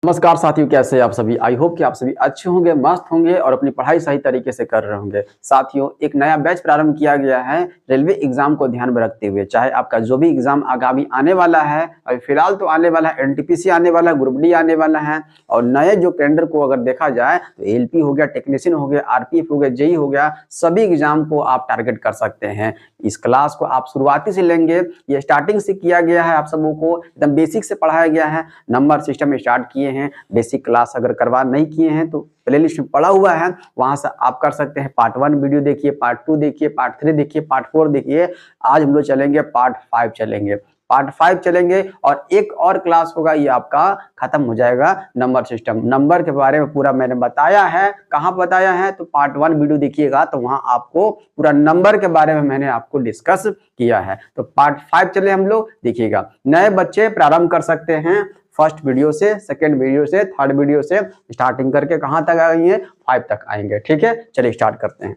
नमस्कार साथियों, कैसे हैं आप सभी। आई होप कि आप सभी अच्छे होंगे, मस्त होंगे और अपनी पढ़ाई सही तरीके से कर रहे होंगे। साथियों, एक नया बैच प्रारंभ किया गया है रेलवे एग्जाम को ध्यान में रखते हुए। चाहे आपका जो भी एग्जाम आगामी आने वाला है, अभी फिलहाल तो आने वाला है एनटीपीसी आने वाला है, ग्रुप डी आने वाला है, और नए जो कैलेंडर को अगर देखा जाए तो एलपी हो गया, टेक्नीशियन हो गया, आरपीएफ हो गया, जेई हो गया, सभी एग्जाम को आप टारगेट कर सकते हैं। इस क्लास को आप शुरुआती से लेंगे, ये स्टार्टिंग से किया गया है, आप सबों को एकदम बेसिक से पढ़ाया गया है। नंबर सिस्टम स्टार्ट किए हैं। बेसिक क्लास अगर करवा नहीं किए हैं तो प्लेलिस्ट में पड़ा हुआ है, वहां से आप कर सकते हैं। पार्ट 1 वीडियो देखिए, पार्ट 2 देखिए, पार्ट 3 देखिए, पार्ट 4 देखिए। आज हम लोग चलेंगे पार्ट 5 चलेंगे, पार्ट 5 चलेंगे और एक और क्लास होगा, ये आपका खत्म हो जाएगा नंबर सिस्टम। नंबर के बारे में पूरा मैंने बताया है। कहाँ बताया है? तो पार्ट 1 वीडियो देखिएगा तो वहां आपको पूरा नंबर के बारे में मैंने आपको डिस्कस किया है। तो पार्ट 5 चले हम लोग, देखिएगा। नए बच्चे प्रारंभ कर सकते हैं फर्स्ट वीडियो से, सेकंड वीडियो से, थर्ड वीडियो से स्टार्टिंग करके कहां तक आएंगे? 5 तक आएंगे। ठीक है, चलिए स्टार्ट करते हैं।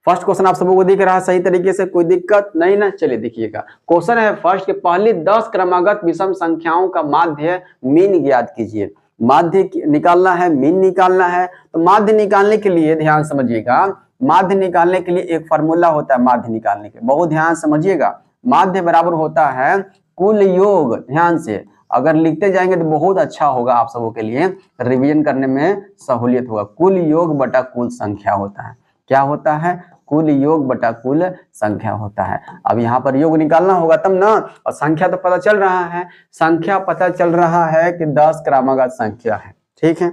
फर्स्ट क्वेश्चन आप सबको दिख रहा है सही तरीके से, कोई दिक्कत नहीं ना? चलिए देखिएगा। क्वेश्चन है फर्स्ट के पहली 10 क्रमागत विषम संख्याओं का माध्य मीन ज्ञात कीजिए। माध्य निकालना है, मीन निकालना है। तो माध्य निकालने के लिए ध्यान समझिएगा, माध्य निकालने के लिए एक फॉर्मूला होता है। माध्य निकालने के बहुत ध्यान समझिएगा, माध्य बराबर होता है कुल योग। ध्यान से अगर लिखते जाएंगे तो बहुत अच्छा होगा, आप सबों के लिए रिवीजन करने में सहूलियत होगा। कुल योग बटा कुल संख्या होता है। क्या होता है? कुल योग बटा कुल संख्या होता है। अब यहाँ पर योग निकालना होगा तब ना, और संख्या तो पता चल रहा है, संख्या पता चल रहा है कि 10 क्रमागत संख्या है। ठीक है,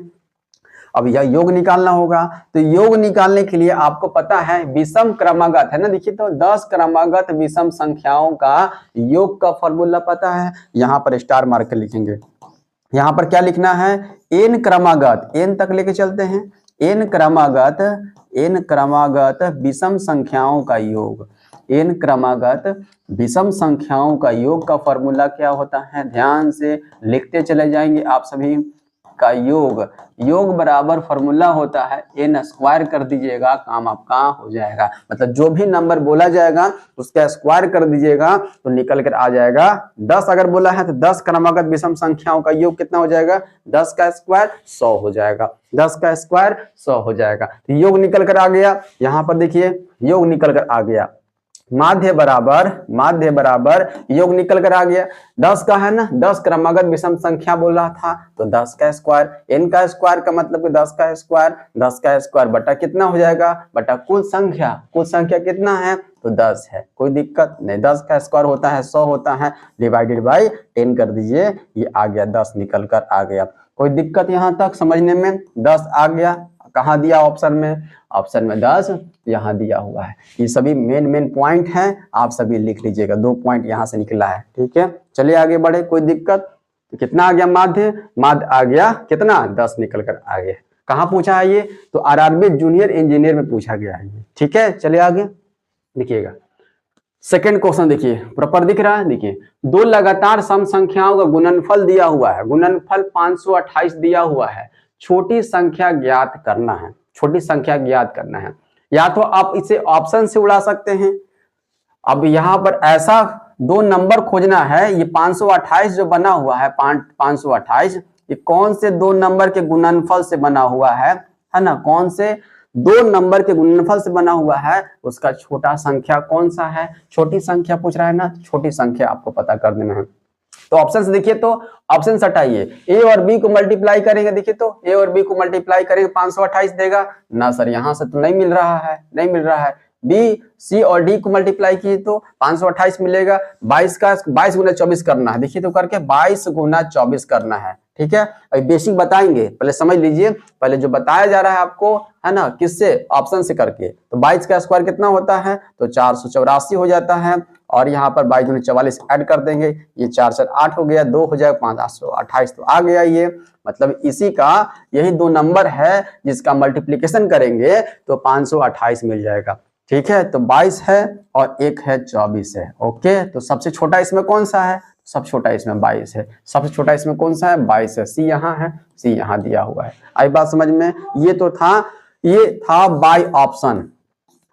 अब यह योग निकालना होगा। तो योग निकालने के लिए आपको पता है विषम क्रमागत है ना। देखिए तो 10 क्रमागत विषम संख्याओं का योग का फॉर्मूला पता है। यहाँ पर स्टार मार्क लिखेंगे। यहाँ पर क्या लिखना है? n क्रमागत, n तक लेके चलते हैं। n क्रमागत विषम संख्याओं का योग, n क्रमागत विषम संख्याओं का योग का फॉर्मूला क्या होता है? ध्यान से लिखते चले जाएंगे आप सभी। का योग, योग बराबर फॉर्मूला होता है n स्क्वायर कर दीजिएगा, काम आपका हो जाएगा। मतलब जो भी नंबर बोला जाएगा उसका स्क्वायर कर दीजिएगा तो निकल कर आ जाएगा 10। अगर बोला है तो 10 क्रमागत विषम संख्याओं का योग कितना हो जाएगा? 10 का स्क्वायर 100 हो जाएगा, 10 का स्क्वायर 100 हो जाएगा। तो योग निकल कर आ गया। यहाँ पर देखिए योग निकल कर आ गया। माध्य बराबर योग निकल कर आ गया। 10 का है ना, 10 क्रमागत विषम संख्या बोल रहा था तो 10 का स्क्वायर, n का स्क्वायर का मतलब कि 10 का स्क्वायर, 10 का स्क्वायर बटा कितना हो जाएगा? बटा कुल संख्या। कुल संख्या कितना है? तो 10 है। कोई दिक्कत नहीं, 10 का स्क्वायर होता है 100 होता है, डिवाइडेड बाई 10 कर दीजिए, ये आ गया 10 निकल कर आ गया। कोई दिक्कत यहाँ तक समझने में? 10 आ गया। कहाँ दिया? ऑप्शन में, ऑप्शन में 10 यहाँ दिया हुआ है। ये सभी मेन पॉइंट हैं, आप सभी लिख लीजिएगा। 2 पॉइंट यहाँ से निकला है। ठीक है, चलिए आगे बढ़े। कोई दिक्कत? तो कितना आ गया? माध्य आ गया कितना? 10 निकल कर आ गया। कहाँ पूछा है ये? तो आरआरबी जूनियर इंजीनियर में पूछा गया है ये। ठीक है, चलिए आगे देखिएगा। सेकेंड क्वेश्चन देखिए, प्रॉपर दिख रहा है। देखिए, दो लगातार सम संख्याओं का गुणनफल दिया हुआ है, गुणनफल 528 दिया हुआ है। छोटी संख्या ज्ञात करना है, छोटी संख्या ज्ञात करना है। या तो आप इसे ऑप्शन से उड़ा सकते हैं। अब यहाँ पर ऐसा 2 नंबर खोजना है। ये 528 जो बना हुआ है, 528, ये कौन से 2 नंबर के गुणनफल से बना हुआ है ना? कौन से 2 नंबर के गुणनफल से बना हुआ है, उसका छोटा संख्या कौन सा है? छोटी संख्या पूछ रहा है ना, छोटी संख्या आपको पता कर देना है। तो ऑप्शन से देखिए, तो ऑप्शन हटाइए। ए और बी को मल्टीप्लाई करेंगे, देखिए तो ए और बी को मल्टीप्लाई करेंगे 528 देगा ना सर, यहां से तो नहीं मिल रहा है, नहीं मिल रहा है। बी, सी और डी को मल्टीप्लाई किए तो 528 मिलेगा। 22 का 22 गुना 24 करना है, देखिए तो करके 22 गुना 24 करना है। ठीक है, अभी बेसिक बताएंगे, पहले समझ लीजिए। पहले जो बताया जा रहा है आपको है ना, किससे? ऑप्शन से करके। तो 22 का स्क्वायर कितना होता है? तो 484 हो जाता है। और यहाँ पर 22 गुना 44 ऐड कर देंगे, ये 4 4 8 हो गया, 2 हो जाएगा, 5 828 तो आ गया ये। मतलब इसी का यही 2 नंबर है जिसका मल्टीप्लीकेशन करेंगे तो 528 मिल जाएगा। ठीक है, तो 22 है और एक है 24 है। ओके, तो सबसे छोटा इसमें कौन सा है? सबसे छोटा इसमें 22 है। सबसे छोटा इसमें कौन सा है? 22 है। सी यहाँ है, सी यहाँ दिया हुआ है। आई बात समझ में? ये तो था, ये था बाय ऑप्शन।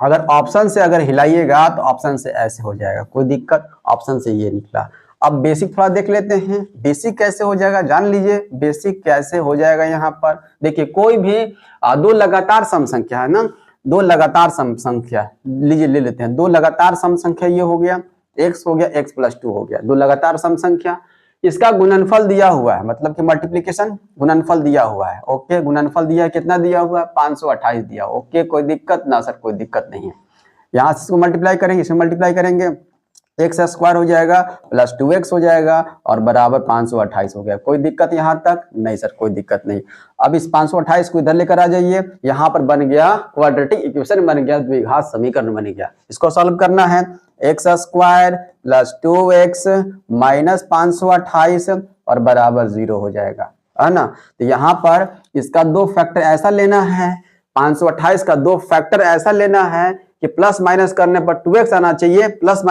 अगर ऑप्शन से अगर हिलाइएगा तो ऑप्शन से ऐसे हो जाएगा, कोई दिक्कत? ऑप्शन से ये निकला। अब बेसिक थोड़ा देख लेते हैं, बेसिक कैसे हो जाएगा जान लीजिए। बेसिक कैसे हो जाएगा यहाँ पर देखिए, कोई भी दो लगातार सम संख्या है ना, दो लगातार सम संख्या लीजिए, ले लेते हैं। दो लगातार सम संख्या ये हो गया x हो गया, x + 2 हो गया, दो लगातार सम संख्या, इसका गुणनफल दिया हुआ है, मतलब कि मल्टीप्लिकेशन गुणनफल दिया हुआ है। ओके, गुणनफल दिया है, कितना दिया हुआ है 528 दिया। ओके, कोई दिक्कत ना सर, कोई दिक्कत नहीं है। यहाँ से इसको मल्टीप्लाई करेंगे, इसमें मल्टीप्लाई करेंगे, x² हो जाएगा प्लस 2x हो जाएगा और बराबर 528 हो गया। कोई दिक्कत यहाँ तक नहीं सर, कोई दिक्कत नहीं। अब इस 528 को इधर लेकर आ जाइए, यहाँ पर बन गया क्वाड्रेटिक इक्वेशन बन गया, द्विघात समीकरण बन गया। इसको सॉल्व करना है, x² प्लस 2x माइनस 528 और बराबर 0 हो जाएगा, है ना। तो यहाँ पर इसका दो फैक्टर ऐसा लेना है, 528 का दो फैक्टर ऐसा लेना है कि प्लस माइनस करने पर 2x आना चाहिए, प्लस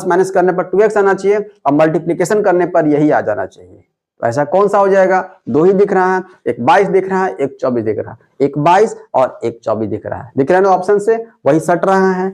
माइनस करने पर 2x आना चाहिए और मल्टीप्लिकेशन करने पर यही आ जाना चाहिए। तो ऐसा कौन सा हो जाएगा, दो ही दिख रहा है, एक 22 दिख रहा है, एक 24 दिख रहा है, एक 22 और एक 24 दिख रहा है, दिख रहा है ना ऑप्शन से, वही सट रहा है,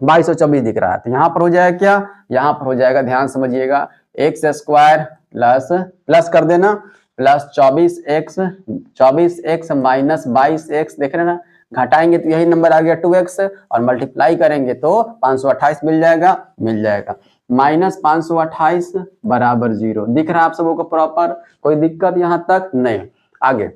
22 और 24 दिख रहा है। तो यहाँ पर हो जाएगा क्या, यहाँ पर हो जाएगा, ध्यान समझिएगा, x² प्लस कर देना प्लस 24x माइनस 22x, देख रहे ना, घटाएंगे तो यही नंबर आ गया 2x और मल्टीप्लाई करेंगे तो 528 मिल जाएगा, माइनस 528 बराबर 0। दिख रहा है आप सबों को प्रॉपर, कोई दिक्कत यहाँ तक नहीं। आगे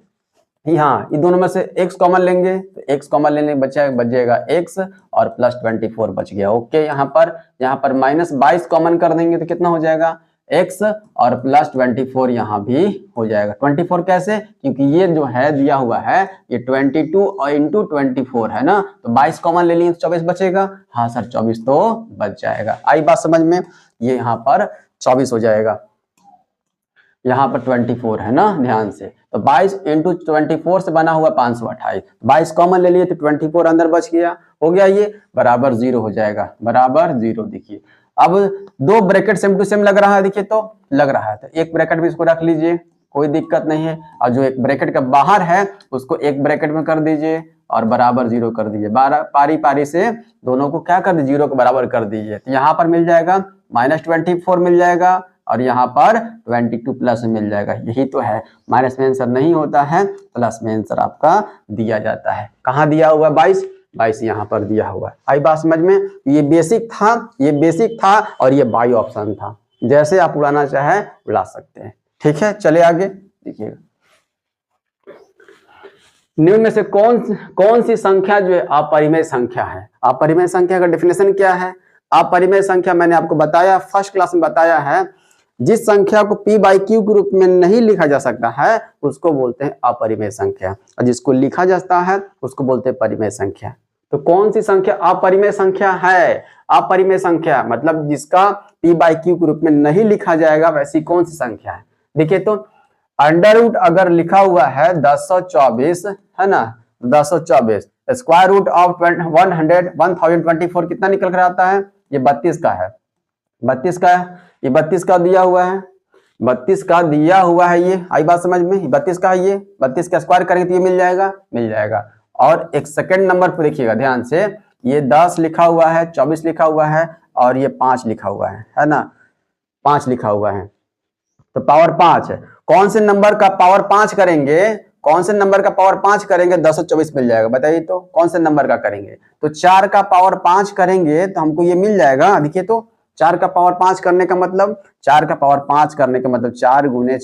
यहाँ ये दोनों में से x कॉमन लेंगे तो x कॉमन लेने बच जाएगा x और प्लस 24 बच गया। ओके, यहाँ पर माइनस 22 कॉमन कर देंगे तो कितना हो जाएगा x और प्लस 24 यहाँ भी हो जाएगा। 24 कैसे, क्योंकि ये जो है दिया हुआ है ये 22 और इंटू 24 है ना, तो 22 कॉमन ले लिए तो 24 बचेगा। हाँ सर 24 तो बच जाएगा, आई बात समझ में। ये यहाँ पर 24 हो जाएगा, यहाँ पर 24 है ना, ध्यान से। तो 22 इंटू 24 से बना हुआ 528, 22 कॉमन ले लिए तो 24 अंदर बच गया, हो गया ये, बराबर 0 हो जाएगा, बराबर 0। देखिए अब दो ब्रैकेट सेम टू सेम लग रहा है, देखिए तो लग रहा है, तो एक ब्रैकेट भी इसको रख लीजिए, कोई दिक्कत नहीं है, और जो एक ब्रैकेट का बाहर है उसको एक ब्रैकेट में कर दीजिए और बराबर 0 कर दीजिए। पारी पारी से दोनों को क्या कर दीजिए, 0 के बराबर कर दीजिए। तो यहाँ पर मिल जाएगा -24 मिल जाएगा और यहाँ पर 22 प्लस मिल जाएगा। यही तो है, माइनस में आंसर नहीं होता है, प्लस में आंसर आपका दिया जाता है। कहाँ दिया हुआ है 22 यहाँ पर दिया हुआ है। आई बात समझ में। ये बेसिक था और ये बाई ऑप्शन था, जैसे आप उड़ाना चाहे उड़ा सकते हैं। ठीक है, चले आगे देखिएगा, निम्न में से कौन सी संख्या जो है अपरिमेय संख्या है। अपरिमेय संख्या का डेफिनेशन क्या है, अपरिमेय संख्या मैंने आपको बताया, फर्स्ट क्लास में बताया है, जिस संख्या को p/q के रूप में नहीं लिखा जा सकता है उसको बोलते हैं अपरिमेय संख्या, और जिसको लिखा जाता है उसको बोलते हैं परिमेय संख्या। तो कौन सी संख्या अपरिमेय संख्या है, अपरिमेय संख्या मतलब जिसका p/q के रूप में नहीं लिखा जाएगा, वैसी कौन सी संख्या है। देखिए तो अंडर अगर लिखा हुआ है 1024 है ना, 1024 स्क्वायर रूट ऑफ 1024 कितना निकल कर आता है, ये 32 का है, 32 का है, ये 32 का दिया हुआ है, 32 का दिया हुआ है। ये आई बात समझ में, 32 का है, ये 32 का स्क्वायर करेंगे तो ये मिल जाएगा। और एक सेकंड नंबर पर देखिएगा ध्यान से, ये 10 लिखा हुआ है, 24 लिखा हुआ है और ये 5 लिखा हुआ है ना, 5 लिखा हुआ है, तो पावर 5 है। कौन से नंबर का पावर 5 करेंगे, कौन से नंबर का पावर 5 करेंगे 1024 मिल जाएगा, बताइए तो कौन से नंबर का करेंगे। तो 4 का पावर 5 करेंगे तो हमको ये मिल जाएगा। देखिए तो 4 का पावर 5 करने का मतलब, 4 का पावर 5 करने का मतलब 4 गुने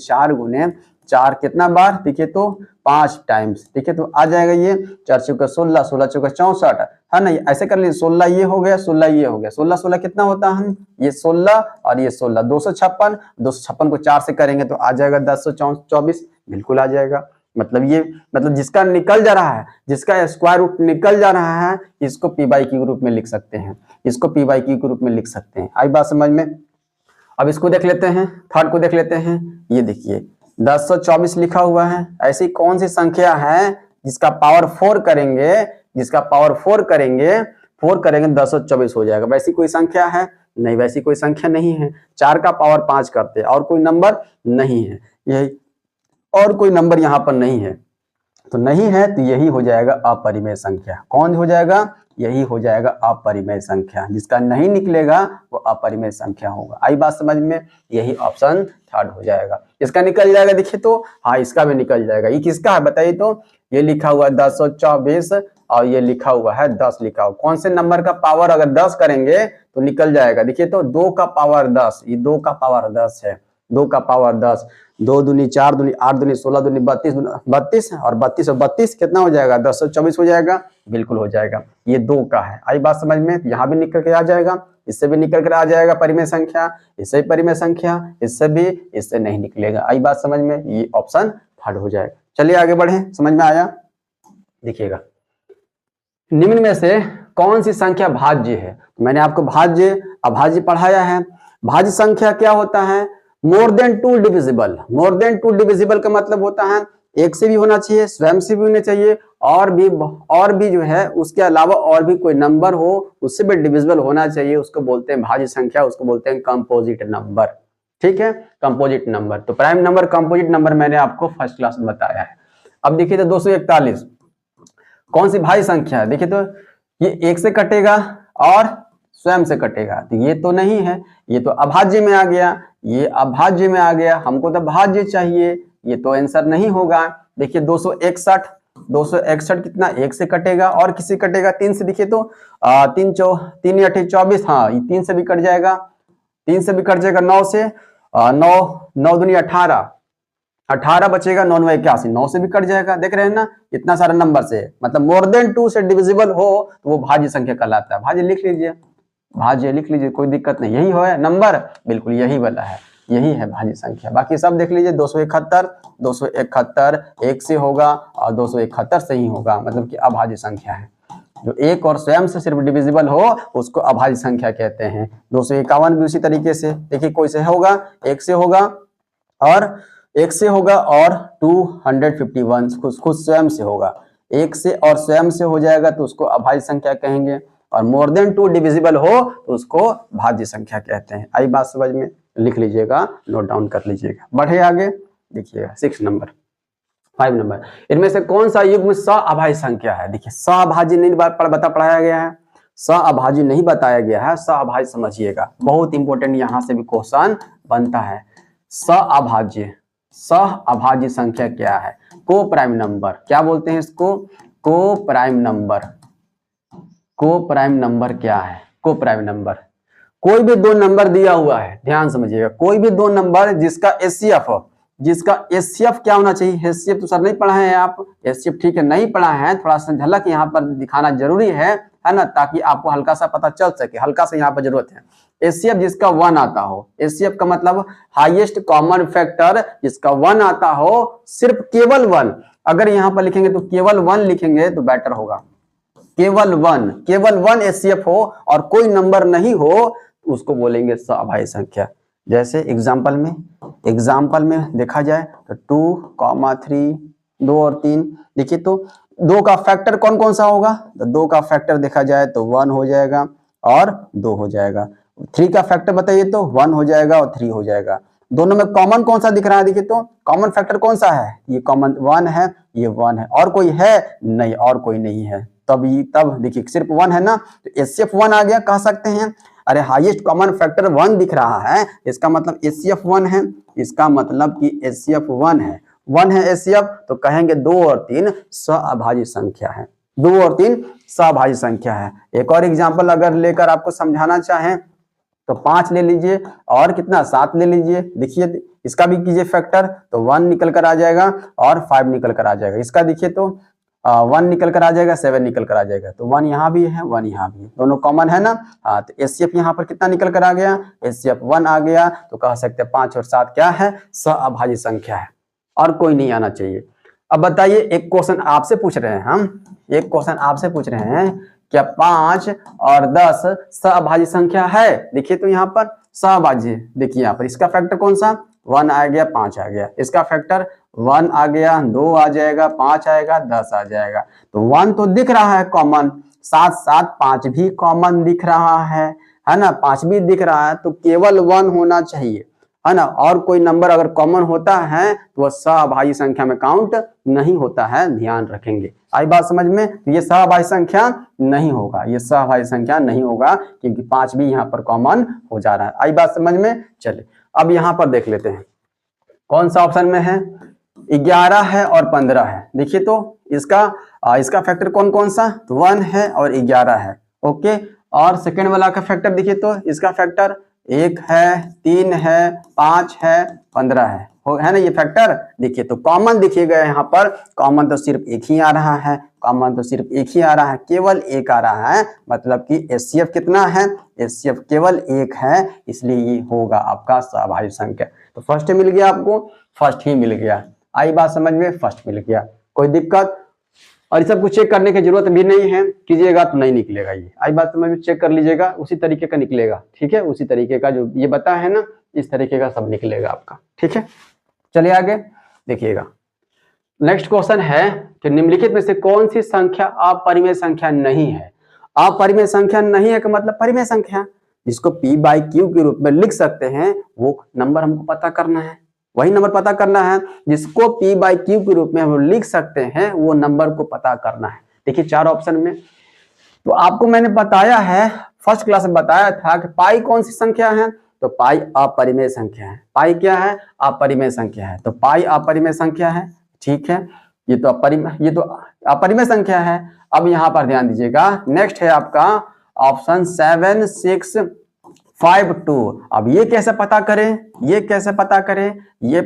4 कितना बार, देखिए तो 5 टाइम्स, देखिए तो आ जाएगा ये 4 चौका 16, 16 चौका 64 है ना। ऐसे कर लीजिए, 16 ये हो गया, 16 ये हो गया, 16 कितना होता है, ये 16 और ये 16 256 को 4 से करेंगे तो आ जाएगा 1024, बिल्कुल आ जाएगा। मतलब जिसका निकल जा रहा है, जिसका स्क्वायर रूट निकल जा रहा है, इसको p/q के रूप में लिख सकते हैं, इसको p/q के रूप में लिख सकते हैं। आई बात समझ में। अब इसको देख लेते हैं, थर्ड को देख लेते हैं। ये देखिए 1024 लिखा हुआ है, ऐसी कौन सी संख्या है जिसका पावर 4 करेंगे, 4 करेंगे 1024 हो जाएगा। वैसी कोई संख्या है नहीं, वैसी कोई संख्या नहीं है। 4 का पावर 5 करते और कोई नंबर नहीं है, यही और कोई नंबर यहाँ पर नहीं है। तो नहीं है तो यही हो जाएगा अपरिमेय संख्या। कौन हो जाएगा? यही हो जाएगा अपरिमेय संख्या। जिसका नहीं निकलेगा वो अपरिमेय संख्या होगा। आई बात समझ में? यही ऑप्शन थर्ड हो जाएगा। इसका निकल जाएगा, देखिए तो हाँ इसका भी निकल जाएगा। ये किसका है बताइए तो? ये लिखा हुआ है 1024 और ये लिखा हुआ है 10 लिखा हुआ। कौन से नंबर का पावर अगर 10 करेंगे तो निकल जाएगा। देखिए तो 2 का पावर 10, ये 2 का पावर 10 है। 2 का पावर 10, 2 दूनी 4 दूनी 8 दूनी 16 दूनी 32 और 32 और 32 कितना हो जाएगा? 1024 हो जाएगा। बिल्कुल हो जाएगा। ये 2 का है। आई बात समझ में? यहाँ भी निकल के आ जाएगा, इससे भी निकल कर आ जाएगा परिमेय संख्या, इससे भी परिमेय संख्या, इससे भी, इससे नहीं निकलेगा। आई बात समझ में? ये ऑप्शन थर्ड हो जाएगा। चलिए आगे बढ़े। समझ में आया? देखिएगा, निम्न में से कौन सी संख्या भाज्य है? मैंने आपको भाज्य अभाज्य पढ़ाया है। भाज्य संख्या क्या होता है? More than 2 divisible. More than 2 divisible का मतलब होता है एक से भी होना चाहिए, स्वयं से भी होना चाहिए, और भी जो है उसके अलावा और भी कोई नंबर हो उससे भी डिविजिबल होना चाहिए। उसको बोलते हैं भाज्य संख्या, उसको बोलते हैं कंपोजिट नंबर। ठीक है, कंपोजिट नंबर। तो प्राइम नंबर, कंपोजिट नंबर मैंने आपको फर्स्ट क्लास में बताया है। अब देखिए तो 241 कौन सी भाज्य संख्या है? देखिए तो ये 1 से कटेगा और स्वयं से कटेगा, तो ये तो नहीं है, ये तो अभाज्य में आ गया, ये अभाज्य में आ गया। हमको तो भाज्य चाहिए, ये तो आंसर नहीं होगा। देखिए 261 कितना? 1 से कटेगा और किसी कटेगा? 3 से। देखिए तो 3 8 24, हाँ ये 3 से भी कट जाएगा, 3 से भी कट जाएगा। 9 से 9 दूनी 18, 18 बचेगा। 9 9 81, 9 से भी कट जाएगा। देख रहे हैं ना इतना सारा नंबर से, मतलब मोर देन 2 से डिविजिबल हो तो वो भाज्य संख्या कहलाता है। भाज्य लिख लीजिए, भाज्य लिख लीजिए, कोई दिक्कत नहीं। यही है नंबर, बिल्कुल यही वाला है, यही है भाज्य संख्या। बाकी सब देख लीजिए। 271 1 से होगा और 271 से ही होगा, मतलब कि अभाज्य संख्या है। जो एक और स्वयं से सिर्फ डिविजिबल हो उसको अभाज्य संख्या कहते हैं। 251 भी उसी तरीके से। देखिए कोई से होगा, 1 से होगा और 1 से होगा और 251 खुद स्वयं से होगा। 1 से और स्वयं से हो जाएगा तो उसको अभाज्य संख्या कहेंगे, और मोर देन 2 डिविजिबल हो तो उसको भाज्य संख्या कहते हैं। आई बात समझ में? लिख लीजिएगा, नोट डाउन कर लीजिएगा। बढ़े आगे, देखिएगा 5 नंबर। इनमें से कौन सा युग्म सअभाज्य संख्या है? देखिए सअभाज्य नहीं पढ़ाया गया है, सअभाज्य नहीं बताया गया है। सअभाज्य समझिएगा, बहुत इंपॉर्टेंट, यहां से भी क्वेश्चन बनता है। सअभाज्य संख्या क्या है? को प्राइम नंबर। क्या बोलते हैं इसको? को प्राइम नंबर। को प्राइम नंबर क्या है? को प्राइम नंबर कोई भी 2 नंबर दिया हुआ है, ध्यान समझिएगा, कोई भी 2 नंबर जिसका एचसीएफ क्या होना चाहिए? एचसीएफ तो सर नहीं पढ़ा है आप, एचसीएफ ठीक है नहीं पढ़ा है, थोड़ा सा झलक यहाँ पर दिखाना जरूरी है ना, ताकि आपको हल्का सा पता चल सके, हल्का सा यहाँ पर जरूरत है। एचसीएफ जिसका 1 आता हो, एचसीएफ का मतलब हाईएस्ट कॉमन फैक्टर जिसका 1 आता हो, सिर्फ केवल 1। अगर यहाँ पर लिखेंगे तो केवल 1 लिखेंगे तो बेटर होगा। केवल 1 एचसीएफ हो और कोई नंबर नहीं हो उसको बोलेंगे सअभाज्य संख्या। जैसे एग्जाम्पल में देखा जाए तो 2, 3, 2 और 3। देखिए तो 2 का फैक्टर कौन कौन सा होगा? तो 2 का फैक्टर देखा जाए तो 1 हो जाएगा और 2 हो जाएगा। 3 का फैक्टर बताइए तो 1 हो जाएगा और 3 हो जाएगा। दोनों में कॉमन कौन सा दिख रहा है? देखिए तो कॉमन फैक्टर कौन सा है? ये कॉमन 1 है, ये 1 है, और कोई है? नहीं, और कोई नहीं है। तब देखिए सिर्फ 1 है ना, तो एचसीएफ 1 आ गया, कह सकते हैं। अरे हाईएस्ट कॉमन फैक्टर 1 दिख रहा है, इसका मतलब एचसीएफ 1 है, इसका मतलब कि एचसीएफ 1 है, 1 है एचसीएफ, तो कहेंगे 2 और 3 सअभाज्य संख्या है। 2 और 3 सअभाज्य संख्या है। एक और एग्जाम्पल अगर लेकर आपको समझाना चाहें तो 5 ले लीजिए और कितना 7 ले लीजिए। देखिए इसका भी कीजिए फैक्टर तो 1 निकल कर आ जाएगा और 5 निकल कर आ जाएगा। इसका देखिए तो 1 निकल कर आ जाएगा, 7 निकल कर आ जाएगा, तो 1 यहाँ भी है, 1 यहाँ भी है, दोनों कॉमन है ना। हाँ, तो एचसीएफ यहाँ पर कितना निकल कर आ गया? एचसीएफ 1 आ गया, तो कह सकते हैं 5 और 7 क्या है? सअभाज्य संख्या है, और कोई नहीं आना चाहिए। अब बताइए, एक क्वेश्चन आपसे पूछ रहे हैं क्या 5 और 10 सअभाज्य संख्या है? देखिए तो यहाँ पर सअभाज्य, देखिए यहाँ पर इसका फैक्टर कौन सा? 1 आ गया, 5 आ गया, इसका फैक्टर 1 आ गया, 2 आ जाएगा, 5 आएगा, 10 आ जाएगा। तो 1 तो दिख रहा है कॉमन, साथ साथ 5 भी कॉमन दिख रहा है ना, 5 भी दिख रहा है, तो केवल 1 होना चाहिए। है ना, और कोई नंबर अगर कॉमन होता है तो वह सहभाज्य संख्या में काउंट नहीं होता है, ध्यान रखेंगे। आई बात समझ में? ये सहभाज्य संख्या नहीं होगा, ये सहभाज्य संख्या नहीं होगा क्योंकि 5 भी यहाँ पर कॉमन हो जा रहा है। आई बात समझ में? चले अब यहाँ पर देख लेते हैं कौन सा ऑप्शन में है। 11 है और 15 है। देखिए तो इसका फैक्टर कौन कौन सा, तो 1 है और 11 है। ओके, और सेकेंड वाला का फैक्टर देखिए तो इसका फैक्टर 1 है, 3 है, 5 है, 15 है ना ये फैक्टर। देखिए तो कॉमन देखिएगा यहाँ पर, कॉमन तो सिर्फ एक ही आ रहा है, कॉमन तो सिर्फ एक ही आ रहा है, केवल एक आ रहा है, मतलब कि एचसीएफ कितना है, एचसीएफ केवल 1 है, इसलिए ये होगा आपका सहभाज्य संख्या। तो फर्स्ट मिल गया आपको, फर्स्ट ही मिल गया। आई बात समझ में? फर्स्ट मिल गया, कोई दिक्कत? और ये सब कुछ चेक करने की जरूरत भी नहीं है, कीजिएगा तो नहीं निकलेगा ये। आई बात समझ में? चेक कर लीजिएगा, उसी तरीके का निकलेगा, ठीक है, उसी तरीके का जो ये बता है ना, इस तरीके का सब निकलेगा आपका, ठीक है। चलिए आगे देखिएगा। नेक्स्ट क्वेश्चन है कि निम्नलिखित में से कौन सी संख्या अपरिमेय संख्या नहीं है। अपरिमेय संख्या नहीं है का मतलब परिमेय संख्या, जिसको P बाई Q के रूप में लिख सकते हैं, वो नंबर हमको पता करना है, वही नंबर पता करना है जिसको P बाई Q के रूप में हम लिख सकते हैं, वो नंबर को पता करना है। देखिए 4 ऑप्शन में, तो आपको मैंने बताया है, फर्स्ट क्लास में बताया था कि पाई कौन सी संख्या है, तो पाई अपरिमेय संख्या है। पाई क्या है? अपरिमेय संख्या है, तो पाई अपरिमेय संख्या है, ठीक है। ये तो अपरिमेय संख्या है। अब यहाँ पर ध्यान दीजिएगा, नेक्स्ट है आपका ऑप्शन 7, 6, 5, 2। अब ये कैसे पता करें, ये कैसे पता करें, ये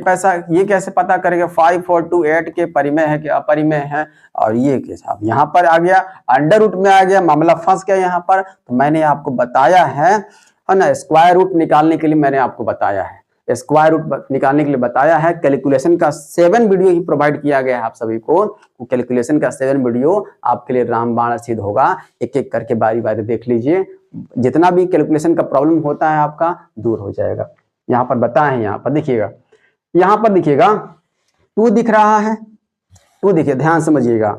कैसे पता करेंगे 5, 4, 2, 8 के परिमेय है कि अपरिमेय है, और ये कैसे। अब यहाँ पर आ गया, अंडर रूट में आ गया, मामला फंस गया यहाँ पर। तो मैंने आपको बताया है ना, स्क्वायर रूट निकालने के लिए मैंने आपको बताया है, स्क्वायर रूट निकालने के लिए बताया है। कैलकुलेशन का 7 वीडियो ही प्रोवाइड किया गया है आप सभी को, कैलकुलेशन का 7 वीडियो आपके लिए रामबाण सिद्ध होगा। एक एक करके बारी बारी देख लीजिए, जितना भी कैलकुलेशन का प्रॉब्लम होता है आपका दूर हो जाएगा। यहाँ पर बताए हैं, यहाँ पर देखिएगा, यहाँ पर देखिएगा 2 दिख रहा है, 2 देखिए, ध्यान समझिएगा,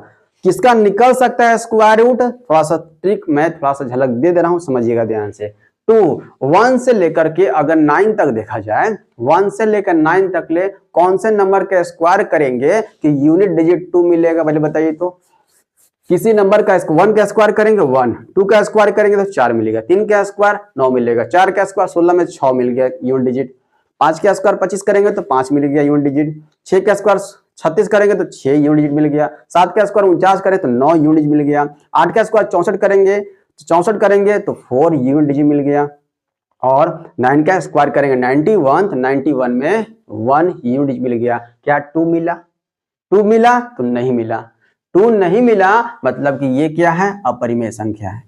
किसका निकल सकता है स्क्वायर रूट। थोड़ा सा ट्रिक मैं थोड़ा सा झलक दे रहा हूँ, समझिएगा ध्यान से। 2 1 से लेकर के अगर 9 तक देखा जाए, 1 से लेकर 9 तक ले कौन से नंबर का स्क्वायर करेंगे कि यूनिट डिजिट 2 मिलेगा, पहले बताइए तो। किसी नंबर का 1 का स्क्वायर करेंगे 1, 2 का स्क्वायर करेंगे तो 4 मिलेगा, 3 का स्क्वायर 9 मिलेगा, 4 का स्क्वायर 16 में 6 मिल गया यूनिट डिजिट, 5 का स्क्वायर 25 करेंगे तो 5 मिल गया यूनिट डिजिट, 6 का स्क्वायर 36 करेंगे तो 6 यूनिट डिजिट मिल गया, 7 का स्क्वायर 49 करें तो 9 यूनिट डिजिट मिल गया, 8 का स्क्वायर 64 करेंगे तो 4 यूनिट डिजिट मिल गया, और 9 का स्क्वायर करेंगे 91 तो 91 में 1 यूनिट डिजिट मिल गया। क्या 2 मिला? 2 मिला? तो नहीं मिला। 2 नहीं मिला मतलब कि ये क्या है, अपरिमेय संख्या है।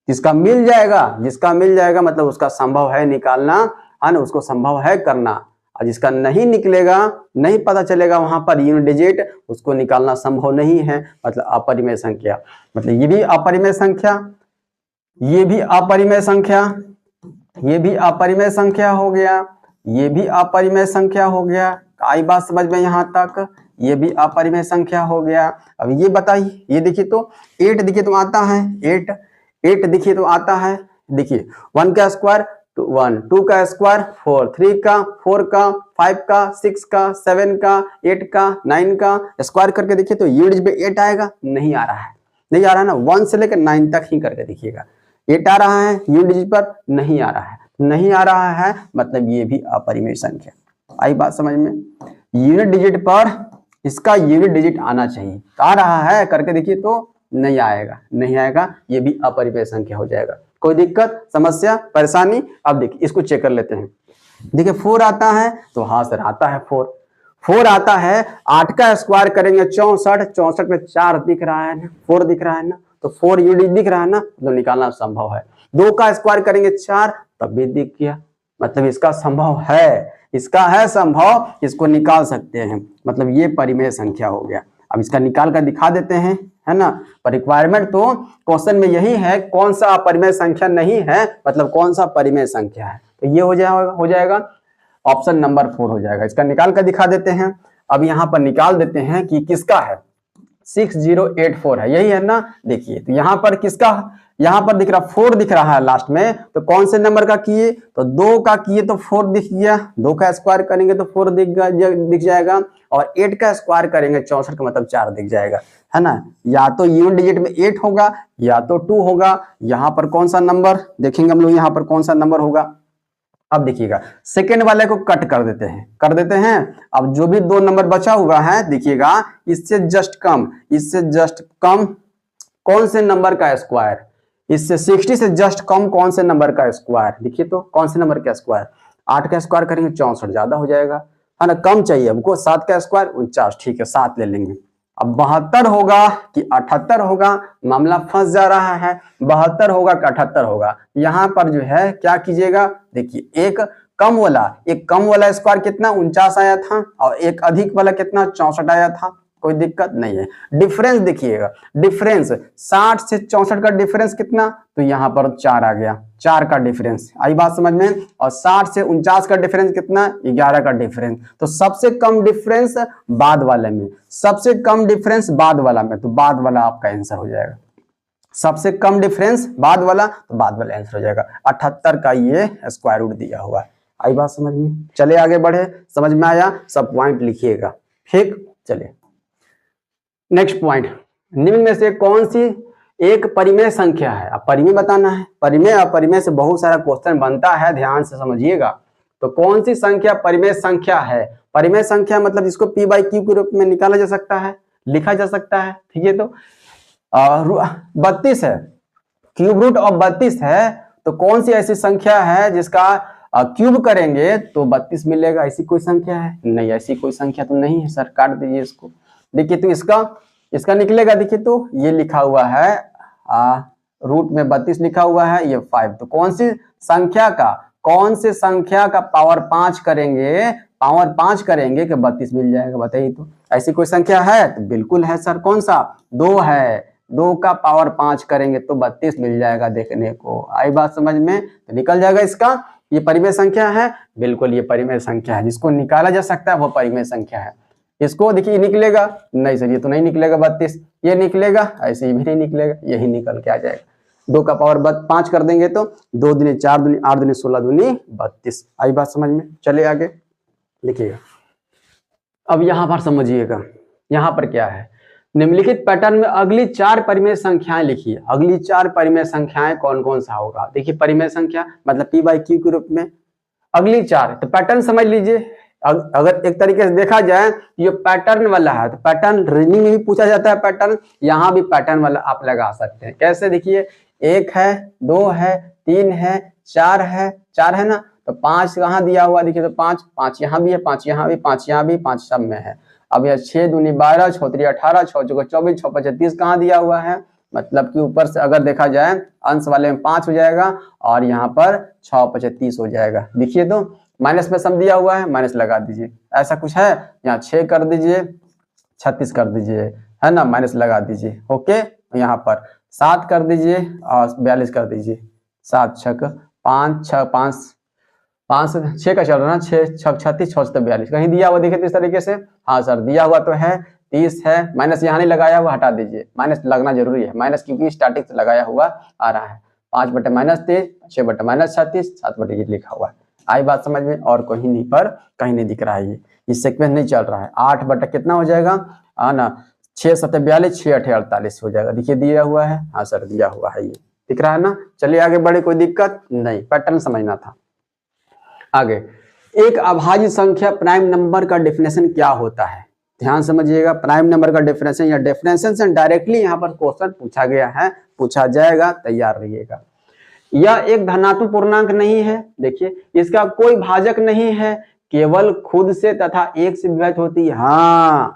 जिसका मिल जाएगा मतलब उसका संभव है निकालना, है ना, उसको संभव है करना। और जिसका नहीं निकलेगा, नहीं पता चलेगा वहां पर यूनिट डिजिट, उसको निकालना संभव नहीं है, मतलब अपरिमेय संख्या। मतलब ये भी अपरिमेय संख्या, ये भी अपरिमेय संख्या, ये भी अपरिमेय संख्या हो गया, ये भी अपरिमेय संख्या हो गया। आई बात समझ में यहाँ तक? ये भी अपरिमेय संख्या हो गया। अब ये बताइए, ये देखिए तो 8 देखिए तो आता है, 8 देखिए तो आता है। देखिए 1 का स्क्वायर 1, 2 का स्क्वायर 4, 3 का, 4 का, 5 का, 6 का, 7 का, 8 का, 9 का स्क्वायर करके देखिए तो यूनिट पे 8 आएगा, नहीं आ रहा है, नहीं आ रहा है ना। 1 से लेकर 9 तक ही करके देखिएगा, 8 आ रहा है, यूनिट पर नहीं आ रहा है, नहीं आ रहा है, मतलब ये भी अपरिमेय संख्या। आई बात समझ में? यूनिट डिजिट पर इसका यूनिट डिजिट आना चाहिए, आ रहा है करके देखिए तो नहीं आएगा, नहीं आएगा, ये भी अपरिमेय संख्या हो जाएगा। कोई दिक्कत, समस्या, परेशानी? अब देखिए इसको चेक कर लेते हैं। देखिए 4 आता है तो हाँ सर आता है, 4 आता है। 8 का स्क्वायर करेंगे 64, 64 में 4 दिख रहा है ना, 4 दिख रहा है ना, तो 4 यूनिट दिख रहा है ना, तो निकालना संभव है। 2 का स्क्वायर करेंगे 4, तब भी दिख गया, मतलब इसका संभव है, इसका है संभव, इसको निकाल सकते हैं, मतलब ये परिमेय संख्या हो गया। अब इसका निकाल कर दिखा देते हैं, है ना। पर रिक्वायरमेंट तो क्वेश्चन में यही है, कौन सा अपरिमेय संख्या नहीं है, मतलब कौन सा परिमेय संख्या है। तो ये हो जाएगा ऑप्शन नंबर 4 हो जाएगा। इसका निकाल कर दिखा देते हैं। अब यहाँ पर निकाल देते हैं कि किसका है, 6084 है, यही है ना। देखिए तो यहाँ पर किसका यहाँ पर दिख रहा 4 दिख रहा है लास्ट में, तो कौन से नंबर का किए, तो 2 का किए तो 4 दिख गया, 2 का स्क्वायर करेंगे तो 4 दिख जाएगा, और 8 का स्क्वायर करेंगे 64 का मतलब 4 दिख जाएगा, है ना। या तो इवन डिजिट में 8 होगा या तो 2 होगा। यहाँ पर कौन सा नंबर देखेंगे हम लोग, यहाँ पर कौन सा नंबर होगा। अब देखिएगा सेकेंड वाले को कट कर देते हैं। अब जो भी 2 नंबर बचा हुआ है देखिएगा, इससे जस्ट कम कौन से नंबर का स्क्वायर, इससे 60 से जस्ट कम कौन से नंबर का स्क्वायर, देखिए तो कौन से नंबर का स्क्वायर, 8 का स्क्वायर करेंगे 64 ज्यादा हो जाएगा, है ना। कम चाहिए हमको, 7 का स्क्वायर 49, ठीक है 7 ले लेंगे। अब 72 होगा कि 78 होगा, मामला फंस जा रहा है, 72 होगा कि 78 होगा। यहाँ पर जो है क्या कीजिएगा, देखिए एक कम वाला स्क्वायर कितना 49 आया था, और एक अधिक वाला कितना 64 आया था, कोई दिक्कत नहीं है। डिफरेंस देखिएगा, डिफरेंस 60 से 64 का डिफरेंस कितना, तो यहाँ पर 4 आ गया, 4 का डिफरेंस आई बात समझ में। और 60 से 49 का डिफरेंस कितना, 11 का डिफरेंस। तो सबसे कम डिफरेंस बाद वाले में, सबसे कम डिफरेंस बाद वाला में, तो बाद वाला आपका आंसर हो जाएगा। सबसे कम डिफरेंस बाद वाला, तो बाद वाला आंसर हो जाएगा। 78 का ये स्क्वायर रूट दिया हुआ है। आई बात समझ में, चले आगे बढ़े, समझ में आया, सब पॉइंट लिखिएगा, ठीक। चलिए नेक्स्ट पॉइंट, निम्न में से कौन सी एक परिमेय संख्या है। अब परिमेय बताना है, परिमेय अपरिमेय से बहुत सारा क्वेश्चन बनता है, ध्यान से समझिएगा। तो कौन सी संख्या परिमेय संख्या है। परिमेय संख्या मतलब इसको p बाई क्यू के रूप में निकाला जा सकता है, लिखा जा सकता है, ठीक है। तो 32 है, क्यूब रूट ऑफ 32 है, तो कौन सी ऐसी संख्या है जिसका क्यूब करेंगे तो 32 मिलेगा, ऐसी कोई संख्या है नहीं, ऐसी कोई संख्या तो नहीं है सर, काट दीजिए इसको। देखिए तो इसका निकलेगा, देखिए तो ये लिखा हुआ है रूट में 32 लिखा हुआ है, ये 5, तो कौन सी संख्या का पावर 5 करेंगे कि 32 मिल जाएगा, बताइए तो। ऐसी कोई संख्या है, तो बिल्कुल है सर, कौन सा, 2 है, 2 का पावर 5 करेंगे तो 32 मिल जाएगा, देखने को आई बात समझ में, तो निकल जाएगा इसका। ये परिमेय संख्या है, बिल्कुल ये परिमेय संख्या है, जिसको निकाला जा सकता है वो परिमेय संख्या है। इसको देखिए निकलेगा, नहीं सर ये तो नहीं निकलेगा 32, ये निकलेगा, ऐसे ही भी नहीं निकलेगा, यही निकल के आ जाएगा। 2 का पावर 5 कर देंगे तो 2 दूनी 4 दूनी 8 दूनी 16 दूनी 32, आई बात समझ में। चले आगे लिखिएगा। अब यहाँ पर समझिएगा, यहाँ पर क्या है, निम्नलिखित पैटर्न में अगली 4 परिमेय संख्याएं लिखिए। अगली 4 परिमेय संख्याएं कौन कौन सा होगा, देखिए परिमेय संख्या मतलब p बाई क्यू के रूप में अगली 4, तो पैटर्न समझ लीजिए। अगर एक तरीके से देखा जाए ये पैटर्न वाला है, तो पैटर्न रीजनिंग में भी पूछा जाता है पैटर्न, यहाँ भी पैटर्न वाला आप लगा सकते हैं। कैसे, देखिए 1 है, 2 है, 3 है, 4 है ना, तो 5 कहाँ दिया हुआ, देखिए तो 5 यहाँ भी है, 5 यहाँ भी, 5 यहाँ भी, 5 सब में है। अब यह 6 दूनी 12, 6 3 18, 6 चौका 24, 6 5 30 कहाँ दिया हुआ है, मतलब कि ऊपर से अगर देखा जाए अंश वाले में 5 हो जाएगा और यहाँ पर 6 5 30 हो जाएगा। देखिए तो माइनस में सम दिया हुआ है, माइनस लगा दीजिए, ऐसा कुछ है, यहाँ 6 कर दीजिए, 36 कर दीजिए, है ना, माइनस लगा दीजिए, ओके। यहाँ पर 7 कर दीजिए और 42 कर दीजिए, 7 6 5 6 5 6 का चल रहा ना, 6 6 36 6 42 कहीं दिया हुआ, देखिए इस तरीके से, हाँ सर दिया हुआ तो है 30 है, माइनस यहाँ नहीं लगाया हुआ, हटा दीजिए, माइनस लगना जरूरी है, माइनस क्योंकि स्टार्टिंग से लगाया हुआ आ रहा है। 5 बटे -23, 6 बटे -36, 7 बटे ये लिखा हुआ है, आई बात समझ में। और कहीं नहीं पर कहीं नहीं दिख रहा है, ये सीक्वेंस नहीं चल रहा है। 8 बटा कितना हो जाएगा, ना 6 7 42, 6 8 48 हो जाएगा, देखिए दिया हुआ है, हाँ सर दिया हुआ है, ये दिख रहा है ना। चलिए आगे बढ़े, कोई दिक्कत नहीं, पैटर्न समझना था। आगे, एक अभाज्य संख्या प्राइम नंबर का डेफिनेशन क्या होता है, ध्यान समझिएगा। प्राइम नंबर का डेफिनेशन या डेफिनेशन से डायरेक्टली यहाँ पर क्वेश्चन पूछा गया है, पूछा जाएगा, तैयार रहिएगा। यह एक धनात्मक पूर्णांक नहीं है, देखिए इसका कोई भाजक नहीं है, केवल खुद से तथा 1 से विभाजित होती है। हाँ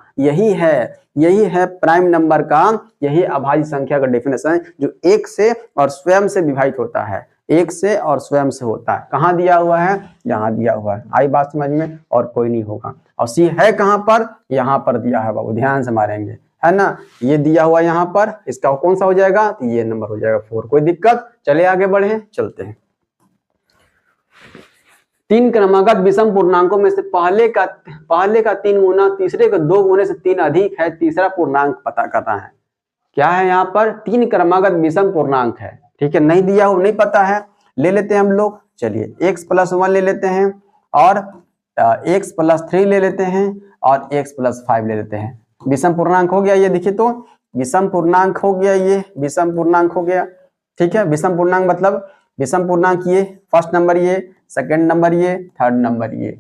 यही है प्राइम नंबर का, यही अभाज्य संख्या का डेफिनेशन जो 1 से और स्वयं से विभाजित होता है, 1 से और स्वयं से होता है। कहाँ दिया हुआ है, यहाँ दिया हुआ है, आई बात समझ में, और कोई नहीं होगा। और सी है कहाँ पर, यहाँ पर दिया है बाबू, ध्यान से मारेंगे, है ना, ये दिया हुआ यहाँ पर, इसका कौन सा हो जाएगा, तो ये नंबर हो जाएगा 4, कोई दिक्कत। चले आगे बढ़े, चलते हैं। 3 क्रमागत विषम पूर्णांकों में से पहले का 3 गुना, तीसरे का 2 गुने से 3 अधिक है, तीसरा पूर्णांक पता करना है। क्या है यहाँ पर, 3 क्रमागत विषम पूर्णांक है, ठीक है, नहीं दिया हो, नहीं पता है, ले लेते हैं हम लोग। चलिए x + 1 ले लेते हैं और x + 3 ले लेते हैं और x + 5 ले लेते हैं। विषम पूर्णांक हो गया ये, देखिए तो विषम पूर्णांक हो गया, ये विषम पूर्णांक हो गया। ठीक है, विषम पूर्णांक मतलब विषम पूर्णांक ये, फर्स्ट नंबर ये, सेकंड नंबर ये, थर्ड नंबर ये।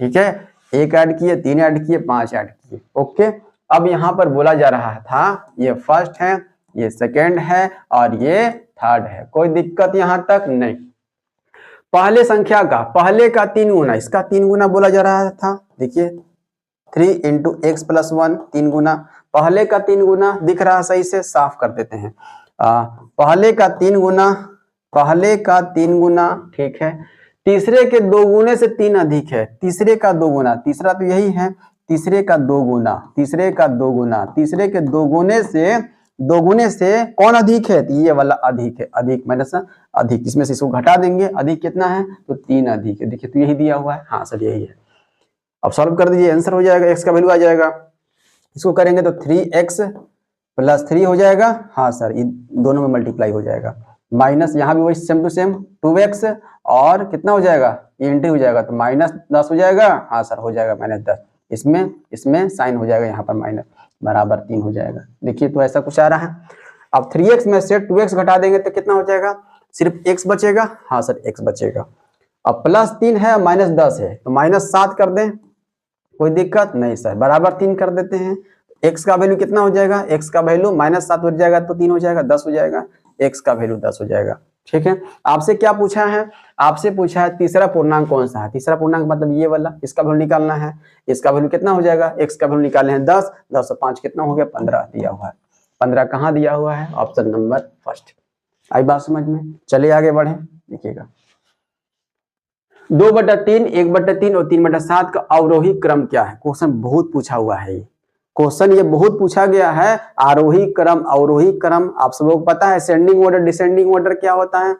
ठीक है, 1 ऐड किए, 3 ऐड किए, 5 ऐड किए। ओके, अब यहाँ पर बोला जा रहा था ये फर्स्ट है, ये सेकंड है और ये थर्ड है। कोई दिक्कत यहाँ तक नहीं। पहले संख्या का, पहले का 3 गुना, इसका 3 गुना बोला जा रहा था। देखिए 3 × x + 1, 3 गुना, पहले का 3 गुना दिख रहा, सही से साफ कर देते हैं। पहले का 3 गुना, पहले का 3 गुना, ठीक है। तीसरे के 2 गुने से 3 अधिक है, तीसरे का 2 गुना, तीसरा तो यही है, तीसरे का 2 गुना, तीसरे का 2 गुना, तीसरे के 2 गुने से कौन अधिक है? तो ये वाला अधिक है, अधिक माइनस अधिक, इसमें से इसको घटा देंगे, अधिक कितना है? तो 3 अधिक है। देखिए तो यही दिया हुआ है, हाँ सर यही है। अब सॉल्व कर दीजिए, आंसर हो जाएगा, x का वैल्यू आ जाएगा। इसको करेंगे तो 3x + 3 हो जाएगा, हाँ सर ये दोनों में मल्टीप्लाई हो जाएगा, माइनस यहाँ भी वही सेम टू सेम 2x और कितना हो जाएगा, ये एंट्री हो जाएगा तो -10 हो जाएगा, हाँ सर हो जाएगा -10। इसमें साइन हो जाएगा यहाँ पर माइनस, बराबर 3 हो जाएगा। देखिए तो ऐसा कुछ आ रहा है। अब 3x में से 2x घटा देंगे तो कितना हो जाएगा, सिर्फ x बचेगा, हाँ सर x बचेगा। अब +3 है, -10 है तो -7 कर दें, कोई दिक्कत नहीं सर, बराबर 3 कर देते हैं। x का वैल्यू कितना हो जाएगा, x का वैल्यू -7 हो जाएगा तो 3 हो जाएगा, 10 हो जाएगा, x का वैल्यू 10 हो जाएगा। ठीक है, आपसे क्या पूछा है, आपसे पूछा है तीसरा पूर्णांक कौन सा है। तीसरा पूर्णांक मतलब ये वाला, इसका वैल्यू निकालना है। इसका वैल्यू कितना हो जाएगा, x का वैल्यू निकाले हैं 10, 10 और 5 कितना हो गया, 15 दिया हुआ है। 15 कहाँ दिया हुआ है, ऑप्शन नंबर फर्स्ट। आई बात समझ में, चलिए आगे बढ़े। देखिएगा 2/3, 1/3 और 3/7 का अवरोही क्रम क्या है। क्वेश्चन बहुत पूछा हुआ है, ये क्वेश्चन ये बहुत पूछा गया है। आरोही क्रम, अवरोही क्रम, आप सब लोग पता है। असेंडिंग ऑर्डर, डिसेंडिंग ऑर्डर क्या होता है।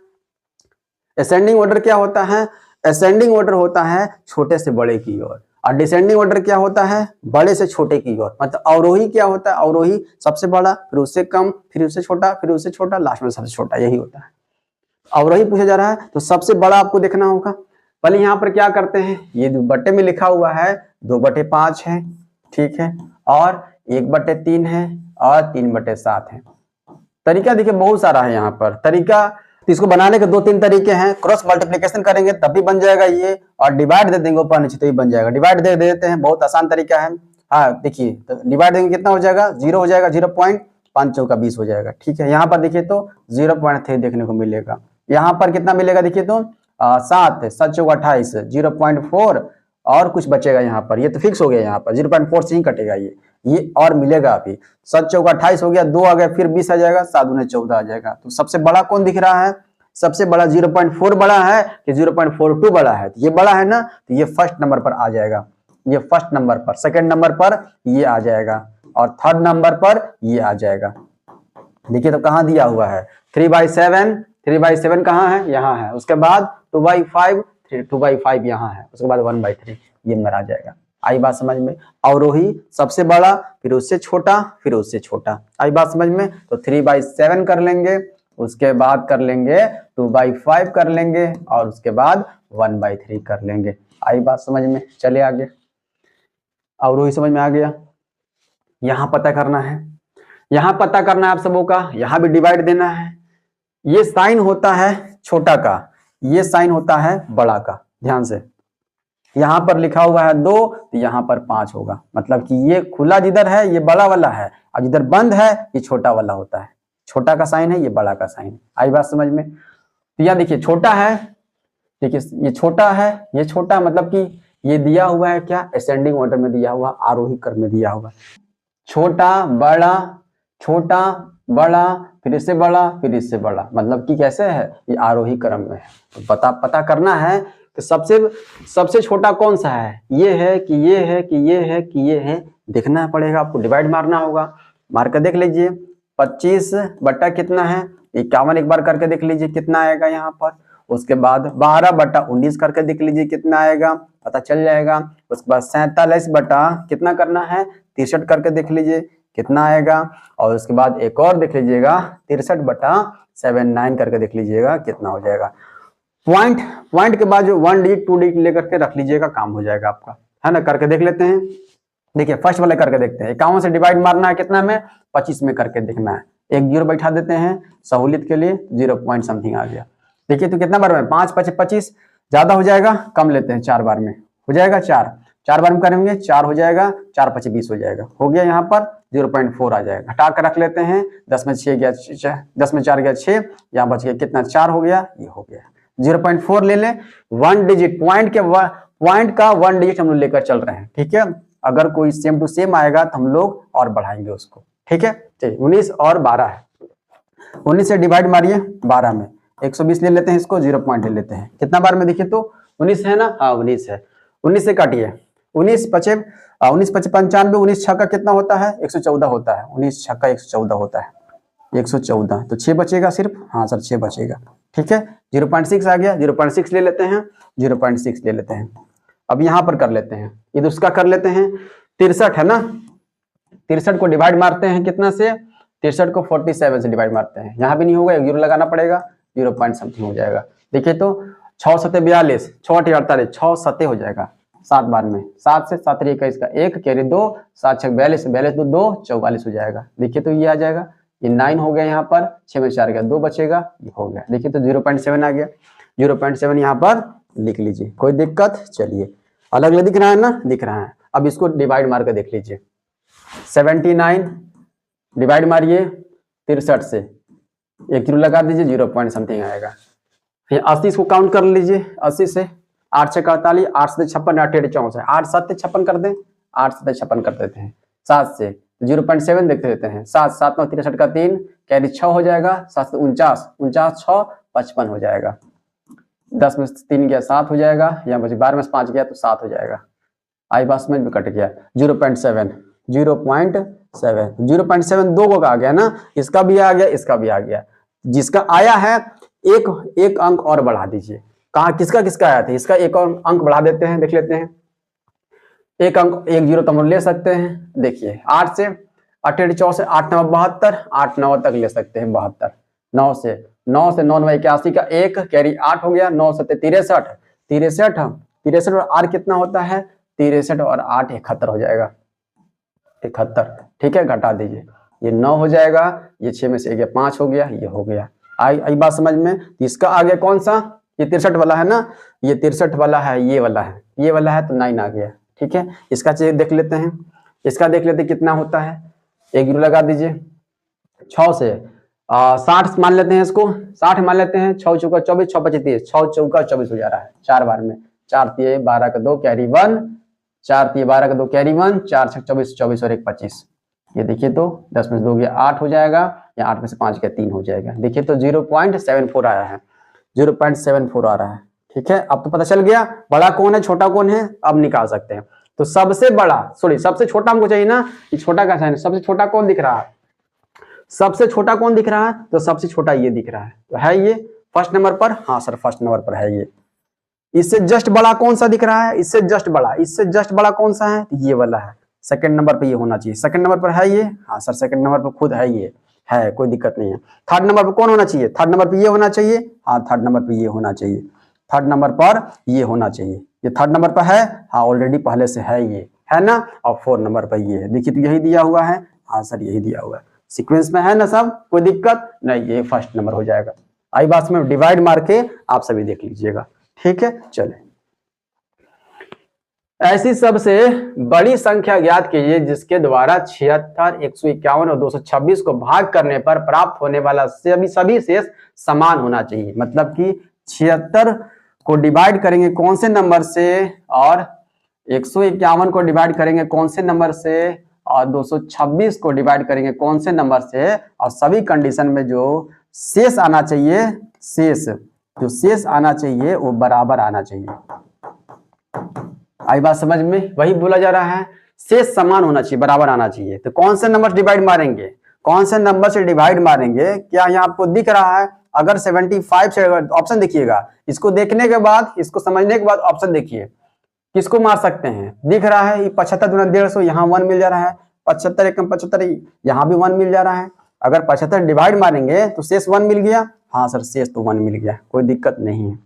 असेंडिंग ऑर्डर क्या होता है, असेंडिंग ऑर्डर होता है छोटे से बड़े की ओर, और डिसेंडिंग ऑर्डर क्या होता है, बड़े से छोटे की ओर। मतलब अवरोही क्या होता है, अवरोही सबसे बड़ा, फिर उससे कम, फिर उससे छोटा, फिर उससे छोटा, लास्ट में सबसे छोटा, यही होता है। अवरोही पूछा जा रहा है तो सबसे बड़ा आपको देखना होगा। पहले यहाँ पर क्या करते हैं, ये बट्टे में लिखा हुआ है 2/5 है, ठीक है, और 1/3 है और 3/7 है। तरीका देखिए बहुत सारा है यहाँ पर तरीका। तो इसको बनाने के 2-3 तरीके हैं। क्रॉस मल्टीप्लिकेशन करेंगे तब भी बन जाएगा ये, और डिवाइड दे देंगे ऊपर नीचे तो भी बन जाएगा। डिवाइड दे देते हैं, बहुत आसान तरीका है। हाँ देखिए, तो डिवाइड देंगे कितना हो जाएगा, 0 हो जाएगा, 0.5 चौका 20 हो जाएगा। ठीक है, यहाँ पर देखिए तो 0.3 देखने को मिलेगा। यहाँ पर कितना मिलेगा देखिए तो 7 7 चौका 28, 0.4 और कुछ बचेगा यहाँ पर, ये तो फिक्स हो गया, यहाँ पर 0.4 से ही कटेगा ये और मिलेगा अभी। 7 चौका 28 हो गया, 2 आ गया, फिर 20 आ जाएगा, 7 दूने 14 आ जाएगा। तो सबसे बड़ा कौन दिख रहा है, सबसे बड़ा 0.4 बड़ा है कि 0.42 बड़ा है, ये बड़ा है ना, तो ये फर्स्ट नंबर पर आ जाएगा, ये फर्स्ट नंबर पर, सेकंड नंबर पर ये आ जाएगा और थर्ड नंबर पर ये आ जाएगा। देखिए तो कहाँ दिया हुआ है 3/7, 3/7 कहाँ है, यहाँ है। उसके बाद 2/5, 2/5 यहाँ है। उसके बाद 1/3 ये मेरा आ जाएगा। आई बात समझ में। अवरोही सबसे बड़ा, फिर उससे छोटा, फिर उससे छोटा। आई बात समझ में। तो 3/7 कर लेंगे, उसके बाद कर लेंगे 2/5 कर लेंगे और उसके बाद 1/3 कर लेंगे। आई बात समझ में। चले आगे, अवरोही समझ में आ गया। यहाँ पता करना है, यहाँ पता करना है आप सबों का, यहाँ भी डिवाइड देना है। ये साइन होता है छोटा का, ये साइन होता है बड़ा का। ध्यान से, यहाँ पर लिखा हुआ है 2 तो यहाँ पर 5 होगा। मतलब कि ये खुला जिधर है ये बड़ा वाला है, और जिधर बंद है ये छोटा वाला होता है। छोटा का साइन है, ये बड़ा का साइन है। आई बात समझ में। तो यहाँ देखिए छोटा है, देखिए ये छोटा है, ये छोटा, मतलब कि ये दिया हुआ है क्या, असेंडिंग ऑर्डर में दिया हुआ, आरोही क्रम में दिया हुआ। छोटा बड़ा, छोटा बड़ा, फिर इससे बड़ा, फिर इससे बड़ा, मतलब कि कैसे है, ये आरोही क्रम में है। तो पता करना है कि सबसे छोटा कौन सा है, ये है कि ये है कि ये है कि ये है, देखना पड़ेगा आपको। डिवाइड मारना होगा, मार कर देख लीजिए। 25 बटा कितना है 51, एक बार करके देख लीजिए कितना आएगा यहाँ पर। उसके बाद 12 बटा 19 करके देख लीजिए कितना आएगा, पता चल जाएगा। उसके बाद 47 बटा कितना करना है 63 करके देख लीजिए कितना आएगा। और उसके बाद एक और देख लीजिएगा 63/79 करके देख लीजिएगा कितना हो जाएगा। पॉइंट के बाद जो 1 डिजिट 2 डिजिट लेकर के रख लीजिएगा, काम हो जाएगा आपका, है ना। करके देख लेते हैं। देखिए फर्स्ट वाले करके देखते हैं। 51 से डिवाइड मारना है कितना में, 25 में करके देखना है। एक जीरो बैठा देते हैं सहूलियत के लिए, 0 पॉइंट समथिंग आ गया। देखिए तो कितना बार में, 5 5 25, ज्यादा हो जाएगा, कम लेते हैं, 4 बार में हो जाएगा। 4 बार में करेंगे 4 हो जाएगा, 4 5 20 हो जाएगा, हो गया। यहाँ पर 0.4 आ जाएगा, हटा कर रख लेते हैं। 10 में 6 गया, 10 में 4 गया 6, यहाँ बच गया कितना, 4 हो गया, ये हो गया। 0.4 ले लें। 1 डिजिट पॉइंट का 1 डिजिट हम लोग लेकर चल रहे हैं, ठीक है। अगर कोई सेम टू सेम आएगा तो हम लोग और बढ़ाएंगे उसको, ठीक है। चलिए 19 और 12 है। 19 से डिवाइड मारिए 12 में, 120 ले लेते हैं, इसको 0 पॉइंट ले लेते हैं। कितना बार में देखिए तो 19 है ना, हाँ 19 है। 19 से काटिए, 19 5 95, 19 6 का कितना होता है, 114 होता है। 19 6 का 114 होता है, 114। तो 6 बचेगा सिर्फ, हाँ सर 6 बचेगा, ठीक है। 0.6 आ गया, 0.6 ले लेते हैं, 0.6 ले लेते हैं। अब यहाँ पर कर लेते हैं, ये उसका कर लेते हैं। 63 है ना, 63 को डिवाइड मारते हैं कितना से, 63 को 47 से डिवाइड मारते हैं। यहाँ भी नहीं होगा, 1 जीरो लगाना पड़ेगा, 0 पॉइंट समथिंग हो जाएगा। देखिए तो 6 7 42, 6 8 48, 6 7 हो जाएगा 7 बार में। 7 से 7 21 का 1 कैरी 2, 7 6 42, 42 2 2 44 हो जाएगा। देखिए तो ये आ जाएगा, ये 9 हो गया। यहाँ पर 6 में 4 गया, 2 बचेगा, ये हो गया। देखिए तो 0.7 आ गया। 0.7 यहाँ पर लिख लीजिए, कोई दिक्कत। चलिए अलग अलग दिख रहा है ना, दिख रहा है। अब इसको डिवाइड मार कर देख लीजिए। 79 डिवाइड मारिए 63 से, 1 जीरो लगा दीजिए, 0 पॉइंट समथिंग आएगा। फिर 80 को काउंट कर लीजिए, 80 से 8 6 48, 8 7 56, 8 8 64, 8 7 56 कर दें, 8 7 56 कर देते हैं। 7 से 0.7 देखते रहते हैं। 7 7 9 63 का 3 कैरी 6 हो जाएगा, 7 49, 49 6 55 हो जाएगा। 10 में 3 गया 7 हो जाएगा, यहाँ बचे 12 में 5 गया तो 7 हो जाएगा। आई बात समझ में, कट गया। 0.7 0.7 दो को आ गया ना, इसका भी आ गया, इसका भी आ गया। जिसका आया है एक अंक और बढ़ा दीजिए। कहा किसका किसका आया था, इसका एक और अंक बढ़ा देते हैं, देख लेते हैं। एक अंक 1 जीरो तो हम ले सकते हैं। देखिए 8 से 8 8 14, 8 9 72, 8 9 तक ले सकते हैं 72। 9 से 9 81 का 1 कैरी 8 हो गया। 9 7 63 और 8 कितना होता है, 63 और 8 71 हो जाएगा, 71, ठीक है। घटा दीजिए, ये 9 हो जाएगा, ये 6 में से गया 5 हो गया, ये हो गया। आई बात समझ में। इसका आ गया कौन सा, ये 63 वाला है ना, ये 63 वाला है, ये वाला है, ये वाला है, तो 9 आ गया, ठीक है। इसका चेक देख लेते हैं, इसका देख लेते हैं कितना होता है। 1 जीरो लगा दीजिए। 6 से 60 मान लेते हैं, इसको 60 मान लेते हैं। 6 चौका 24, 6 25 30, 6 चौका 24 हो जा रहा है 4 बार में। 4 3 12 का 2 कैरी 1, 4 3 12 का 2 कैरी 1, 4 6 24, 24 और 1 25। ये देखिए तो 10 में से 2 गया 8 हो जाएगा, या 8 में से 5 गया 3 हो जाएगा। देखिए तो 0.74 आया है, 0.74 आ रहा है, ठीक है। अब तो पता चल गया बड़ा कौन है छोटा कौन है, अब निकाल सकते हैं। तो सबसे बड़ा, सॉरी सबसे छोटा हमको चाहिए ना, ये छोटा का साइन, सबसे छोटा कौन दिख रहा है, सबसे छोटा कौन दिख रहा है, तो सबसे छोटा ये दिख रहा है, तो है ये फर्स्ट नंबर पर, हाँ सर फर्स्ट नंबर पर है ये। इससे जस्ट बड़ा कौन सा दिख रहा है, इससे जस्ट बड़ा कौन सा है, ये वाला है। सेकंड नंबर पे ये होना चाहिए, सेकंड नंबर पर है ये, हाँ सर सेकंड नंबर पर खुद है ये, है कोई दिक्कत नहीं है। थर्ड नंबर पर कौन होना चाहिए, थर्ड नंबर पर ये होना चाहिए, हाँ थर्ड नंबर पर ये होना चाहिए, थर्ड नंबर पर ये होना चाहिए। ये थर्ड नंबर पर है, हाँ ऑलरेडी पहले से है ये, है ना। और 4 नंबर पर ये है, देखिए तो यही दिया हुआ है, हाँ सर यही दिया हुआ है, सीक्वेंस में है ना सब, कोई दिक्कत नहीं, ये फर्स्ट नंबर हो जाएगा। आई बात में डिवाइड मार के आप सभी देख लीजिएगा, ठीक है। चले ऐसी सबसे बड़ी संख्या ज्ञात कीजिए जिसके द्वारा 76, 151 और 226 को भाग करने पर प्राप्त होने वाला सभी शेष समान होना चाहिए। मतलब कि 76 को डिवाइड करेंगे कौन से नंबर से, और 151 को डिवाइड करेंगे कौन से नंबर से, और 226 को डिवाइड करेंगे कौन से नंबर से, और सभी कंडीशन में जो शेष आना चाहिए, जो शेष आना चाहिए वो बराबर आना चाहिए। आई बात समझ में, वही बोला जा रहा है, शेष समान होना चाहिए, बराबर आना चाहिए। तो कौन से नंबर डिवाइड मारेंगे, कौन से नंबर से डिवाइड मारेंगे, क्या यहाँ आपको दिख रहा है। अगर 75 से, ऑप्शन देखिएगा, इसको देखने के बाद, इसको समझने के बाद ऑप्शन देखिए, किसको मार सकते हैं। दिख रहा है 75 दूना 150, यहाँ 1 मिल जा रहा है, 75 एकम 75, यहाँ भी 1 मिल जा रहा है। अगर 75 डिवाइड मारेंगे तो शेष 1 मिल गया। हाँ सर शेष तो 1 मिल गया, कोई दिक्कत नहीं है।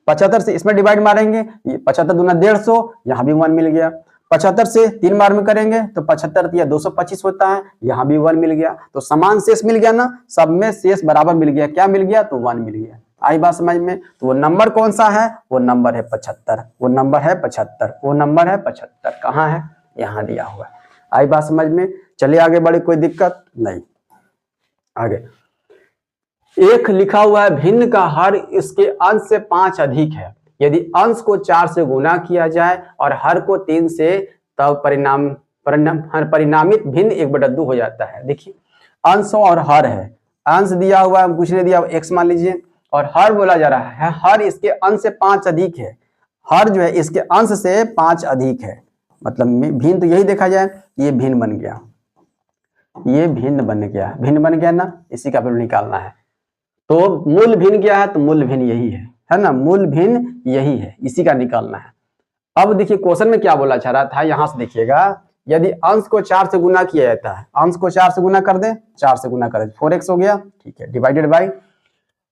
75 से इसमें डिवाइड मारेंगे, 75 दूना 150, यहाँ भी 1 मिल गया। 75 से 3 बार में करेंगे तो 75 या 225 होता है, यहाँ भी 1 मिल गया। तो समान शेष मिल गया ना, सब में शेष बराबर मिल गया। क्या मिल गया? तो 1 मिल गया। आई बात समझ में? तो वो नंबर कौन सा है? वो नंबर है 75। वो नंबर है 75। वो नंबर है 75। कहाँ है? यहाँ दिया हुआ है। आई बात समझ में? चलिए आगे बढ़े, कोई दिक्कत नहीं। आगे एक लिखा हुआ है भिन्न का हर इसके अंश से 5 अधिक है। यदि अंश को 4 से गुना किया जाए और हर को 3 से, तब परिणामित भिन्न 1/2 हो जाता है। देखिए अंश और हर है, अंश दिया हुआ है, कुछ नहीं दिया हुआ, x मान लीजिए, और हर बोला जा रहा है हर इसके अंश से 5 अधिक है। हर जो है इसके अंश से 5 अधिक है, मतलब भिन्न तो यही देखा जाए, ये भिन्न बन गया, ये भिन्न बन गया, भिन्न बन गया ना, इसी का वैल्यू निकालना है। तो मूल भिन्न क्या है? तो मूल भिन्न यही है ना, मूल भिन्न यही है, इसी का निकालना है। अब देखिए क्वेश्चन में क्या बोला जा रहा था, यहां से देखिएगा, यदि अंश को 4 से गुना किया जाता है, अंश को 4 से गुना कर दे, 4 से गुना कर दे, 4x हो गया, ठीक है, डिवाइडेड बाई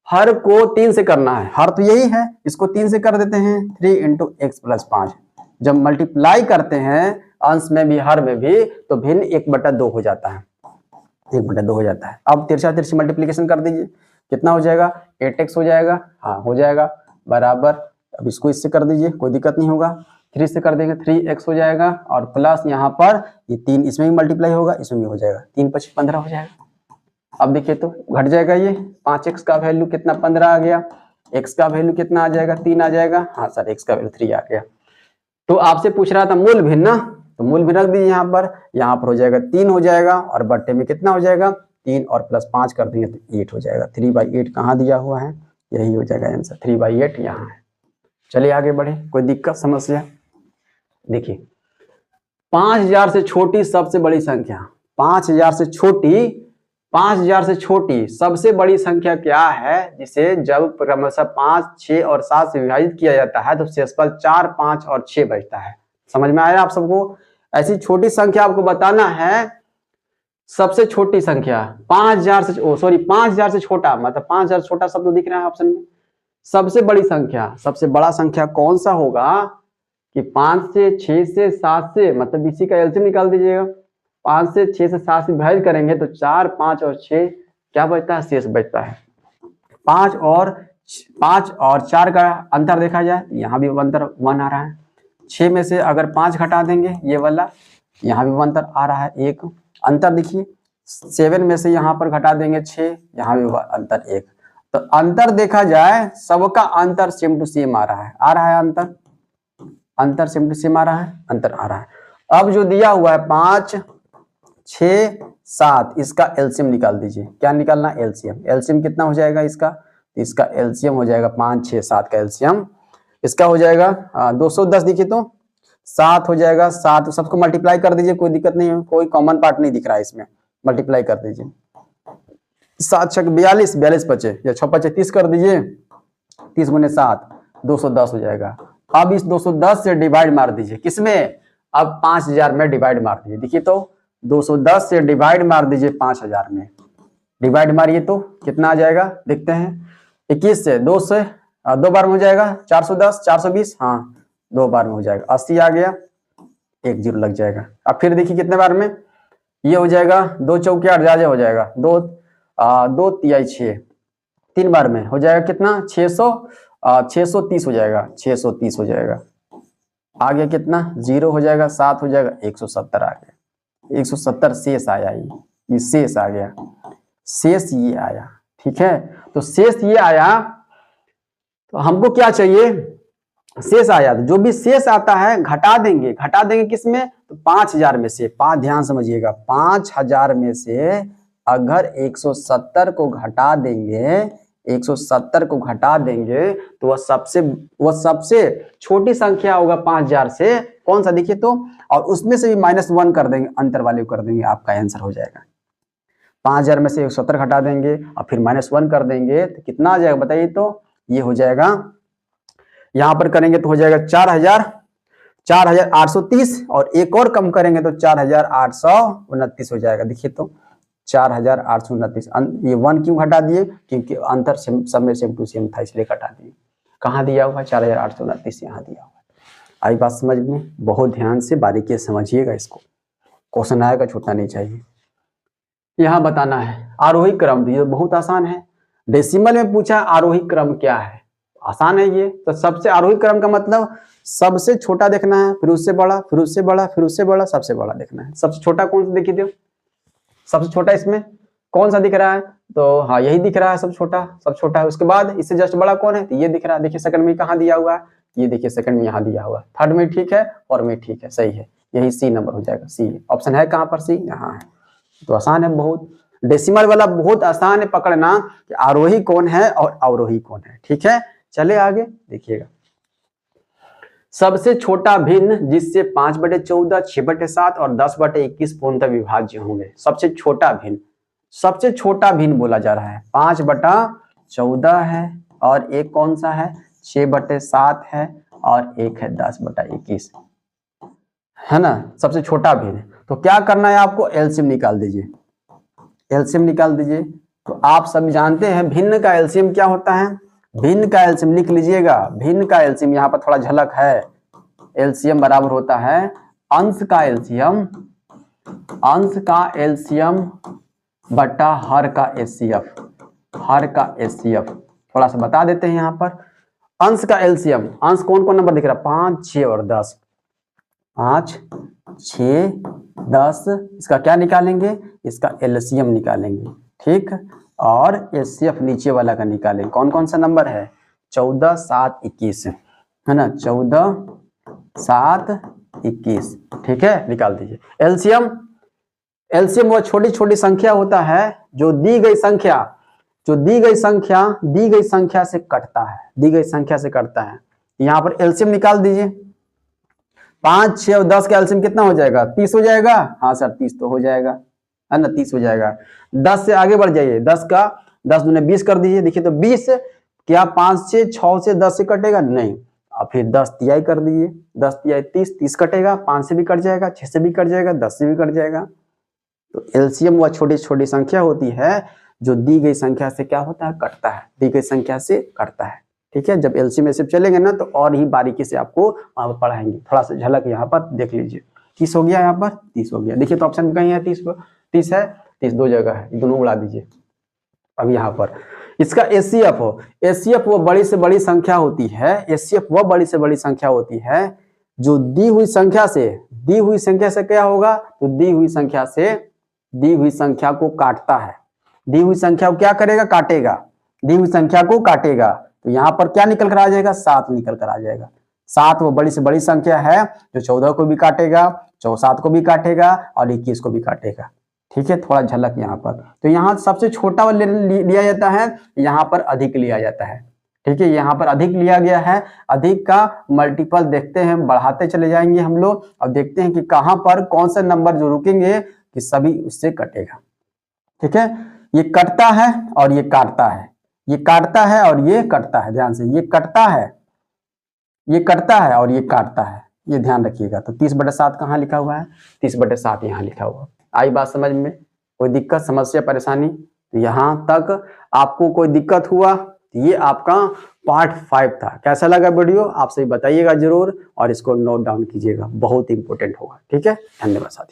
हर को 3 से करना है, हर तो यही है, इसको 3 से कर देते हैं, 3 × x + 5। जब मल्टीप्लाई करते हैं अंश में भी हर में भी, तो भिन्न 1/2 हो जाता है, 1/2 हो जाता है। अब तिरछा तिरछी मल्टीप्लीकेशन कर दीजिए, कितना हो जाएगा? 8x हो जाएगा, हाँ हो जाएगा, बराबर, अब इसको इससे कर दीजिए, कोई दिक्कत नहीं होगा, 3 से कर देंगे, 3x हो जाएगा, और प्लस यहाँ पर ये 3 इसमें भी मल्टीप्लाई होगा, इसमें भी हो जाएगा, 3 × 5 = 15 हो जाएगा। अब देखिए तो घट जाएगा, ये 5x का वैल्यू कितना? 15 आ गया, x का वैल्यू कितना आ जाएगा? 3 आ जाएगा, हाँ सर x का वैल्यू 3 आ गया। तो आपसे पूछ रहा था मूल भिन्न ना, तो मूल भिन्न रख दीजिए यहाँ पर हो जाएगा 3 हो जाएगा, और बट्टे में कितना हो जाएगा? 3 और प्लस 5 कर देंगे तो 8 हो जाएगा। 3/8 कहाँ दिया हुआ है? यही हो जाएगा आंसर, 3/8 यहाँ है। चलिए आगे बढ़े, कोई दिक्कत समस्या? देखिए 5000 से छोटी सबसे बड़ी संख्या, 5000 से छोटी सबसे बड़ी संख्या क्या है, जिसे जब क्रमशः 5, 6 और 7 से विभाजित किया जाता है तो शेषफल 4, 5 और 6 बचता है। समझ में आया आप सबको? ऐसी छोटी संख्या आपको बताना है, सबसे छोटी संख्या 5000 से छोटा, मतलब 5000 छोटा शब्द तो दिख रहा है ऑप्शन में। सबसे बड़ी संख्या, सबसे बड़ा संख्या कौन सा होगा कि 5 से 6 से 7 से, मतलब इसी का एलसीएम निकाल दीजिएगा। 5 से 6 से 7 से विभाजित करेंगे तो 4, 5 और 6 क्या बचता है? शेष बचता है। 5 और 4 का अंतर देखा जाए, यहाँ भी अंतर 1 आ रहा है। 6 में से अगर 5 घटा देंगे ये वाला, यहाँ भी अंतर आ रहा है 1 अंतर। देखिए 7 में से यहाँ पर घटा देंगे 6, यहाँ भी अंतर 1। तो अंतर देखा जाए सबका अंतर सेम टू सेम आ रहा है, अंतर सेम टू सेम आ रहा है, अंतर आ रहा है। अब जो दिया हुआ है 5, 6, 7, इसका एलसीएम निकाल दीजिए। क्या निकालना? एलसीएम। एलसीएम कितना हो जाएगा इसका? इसका एलसीएम हो जाएगा 5, 6, 7 का एलसीएम इसका हो जाएगा 210। देखिए तो 7 हो जाएगा, 7 सबको मल्टीप्लाई कर दीजिए, कोई दिक्कत नहीं है, कोई कॉमन पार्ट नहीं दिख रहा है इसमें, मल्टीप्लाई कर दीजिए। 7 छक 42, 42 बचे, या 6 बचे 30 कर दीजिए, 30 × 7 210 हो जाएगा। अब इस 210 से डिवाइड मार दीजिए, किसमें? अब 5000 में डिवाइड मार दीजिए। देखिए तो 210 से डिवाइड मार दीजिए 5000 में, डिवाइड मारिए तो कितना आ जाएगा देखते हैं। 21 से 2 से 2 बार में हो जाएगा 410, 420, हाँ 2 बार में हो जाएगा, 80 आ गया, 1 0 लग जाएगा। अब फिर देखिए कितने बार में ये हो जाएगा, 2 चौके 8 ज्यादा हो जाएगा, 2 3 6, 3 बार में हो जाएगा कितना? 630 हो जाएगा, 630 हो जाएगा। आ गया कितना? 0 हो जाएगा, 7 हो जाएगा, 170 आ गया, 170 शेष आया, ये शेष आ गया, शेष ये आया। ठीक है, तो शेष ये आया, तो हमको क्या चाहिए? शेष आया, तो जो भी शेष आता है घटा देंगे किसमें? तो 5000 में से। ध्यान समझिएगा, 5000 में से अगर 170 को घटा देंगे, 170 को घटा देंगे तो वह सबसे छोटी संख्या होगा 5000 से। कौन सा? देखिए तो, और उसमें से भी -1 कर देंगे, अंतर वाले को कर देंगे, आपका आंसर हो जाएगा। 5000 में से 170 घटा देंगे और फिर -1 कर देंगे तो कितना आ जाएगा बताइए तो? ये हो जाएगा, यहां पर करेंगे तो हो जाएगा 4000, 4830 और एक और कम करेंगे तो 4829 हो जाएगा। देखिए तो 4829, ये 1 क्यों हटा दिए, क्योंकि अंतर सब में सेम टू सेम था इसलिए हटा दिए। कहाँ दिया हुआ 4829 यहाँ दिया हुआ। आई बात समझ में? बहुत ध्यान से बारीकी से समझिएगा इसको, क्वेश्चन आएगा छूटना नहीं चाहिए। यहाँ बताना है आरोही क्रम, ये बहुत आसान है। डेसिमल में पूछा आरोही क्रम क्या है, आसान है ये। तो सबसे आरोही क्रम का मतलब सबसे छोटा देखना है, फिर उससे बड़ा, फिर उससे बड़ा, फिर उससे बड़ा, सबसे बड़ा देखना है। सबसे छोटा कौन सा देखिए दो, सबसे छोटा इसमें कौन सा दिख रहा है, तो हाँ यही दिख रहा है, सब छोटा है। उसके बाद इससे जस्ट बड़ा कौन है, तो ये दिख रहा है। देखिए सेकंड में कहाँ दिया हुआ है, ये देखिए सेकंड में यहाँ दिया हुआ है। थर्ड में ठीक है और में ठीक है, सही है, यही सी नंबर हो जाएगा। सी ऑप्शन है कहाँ पर, सी यहाँ है। तो आसान है बहुत, डेसिमल वाला बहुत आसान है पकड़ना कि आरोही कौन है और अवरोही कौन है। ठीक है, चले आगे देखिएगा। सबसे छोटा भिन्न जिससे 5/14, 6/7 और 10/21 पूर्णतः विभाज्य होंगे। सबसे छोटा भिन्न, सबसे छोटा भिन्न बोला जा रहा है 5/14 है और एक कौन सा है 6/7 है और एक है 10/21 है ना, सबसे छोटा भिन्न। तो क्या करना है आपको, एलसीएम निकाल दीजिए, एलसीएम निकाल दीजिए। तो आप सब जानते हैं भिन्न का एलसीएम क्या होता है, भिन्न का एलसीएम लिख लीजिएगा। भिन्न का एलसीएम यहाँ पर थोड़ा झलक है, एलसीएम बराबर होता है अंश का एलसीएम, अंश का एलसीएम बटा हर का एचसीएफ, हर का एचसीएफ। थोड़ा सा बता देते हैं यहाँ पर, अंश का एलसीएम, अंश कौन कौन नंबर दिख रहा है, 5, 6 और 10, 5, 6, 10, इसका क्या निकालेंगे, इसका एलसीएम निकालेंगे। ठीक, और एचसीएफ नीचे वाला का निकालेंगे। कौन कौन सा नंबर है, 14, 7, 21 है ना, 14, 7, 21। ठीक है, निकाल दीजिए एलसीएम। एलसीएम वो छोटी छोटी संख्या होता है जो दी गई संख्या, जो दी गई संख्या से कटता है, दी गई संख्या से कटता है। यहाँ पर एलसीएम निकाल दीजिए। 5, 6 और 10 का एलसीएम कितना हो जाएगा, 30 हो जाएगा। हाँ सर 30 तो हो जाएगा है ना, 30 हो जाएगा। 10 से आगे बढ़ जाइए, 10 का 10 दूने 20 कर दीजिए। देखिए तो 20 क्या 5 से 6 से 10 से कटेगा, नहीं। अब फिर 10 तिहाई कर दीजिए, 10 तिहाई 30, 30 कटेगा, 5 से भी कट जाएगा, 6 से भी कट जाएगा, 10 से भी कट जाएगा। तो एलसीएम वह छोटी छोटी संख्या होती है जो दी गई संख्या से क्या होता है, कटता है, दी गई संख्या से कटता है। ठीक है, जब एलसीएम में सिर्फ चलेंगे ना तो और ही बारीकी से आपको वहां पर पढ़ाएंगे। थोड़ा सा झलक यहाँ पर देख लीजिए। 30 हो गया, यहाँ पर 30 हो गया। देखिए तो ऑप्शन कहीं है 30 है, 30 दो जगह है, दोनों उड़ा दीजिए। अब यहाँ पर इसका एचसीएफ हो, एचसीएफ वो बड़ी से बड़ी संख्या होती है, एचसीएफ वो बड़ी से बड़ी संख्या होती है जो दी हुई संख्या से क्या होगा, तो दी हुई संख्या को काटता है, दी हुई संख्या को क्या करेगा, काटेगा, दी हुई संख्या को काटेगा। तो यहाँ पर क्या निकल कर आ जाएगा, 7 निकल कर आ जाएगा। 7 वो बड़ी से बड़ी संख्या है जो 14 को भी काटेगा, 7 को भी काटेगा और 21 को भी काटेगा। ठीक है, थोड़ा झलक यहाँ पर। तो यहाँ सबसे छोटा लिया जाता है, यहाँ पर अधिक लिया जाता है। ठीक है, यहाँ पर अधिक लिया गया है। अधिक का मल्टीपल देखते हैं, बढ़ाते चले जाएंगे हम लोग और देखते हैं कि कहाँ पर कौन सा नंबर जो रुकेंगे कि सभी उससे कटेगा। ठीक है, ये कटता है और ये काटता है, ये काटता है और ये कटता है। ध्यान से, ये कटता है, ये कटता है और ये काटता है, ये ध्यान रखिएगा। तो 30/7 कहाँ लिखा हुआ है, 30/7 यहाँ लिखा हुआ। आई बात समझ में? कोई दिक्कत, समस्या, परेशानी? तो यहाँ तक आपको कोई दिक्कत हुआ, ये आपका पार्ट 5 था। कैसा लगा वीडियो आप सभी बताइएगा जरूर और इसको नोट डाउन कीजिएगा, बहुत इंपॉर्टेंट होगा। ठीक है, धन्यवाद साथियों।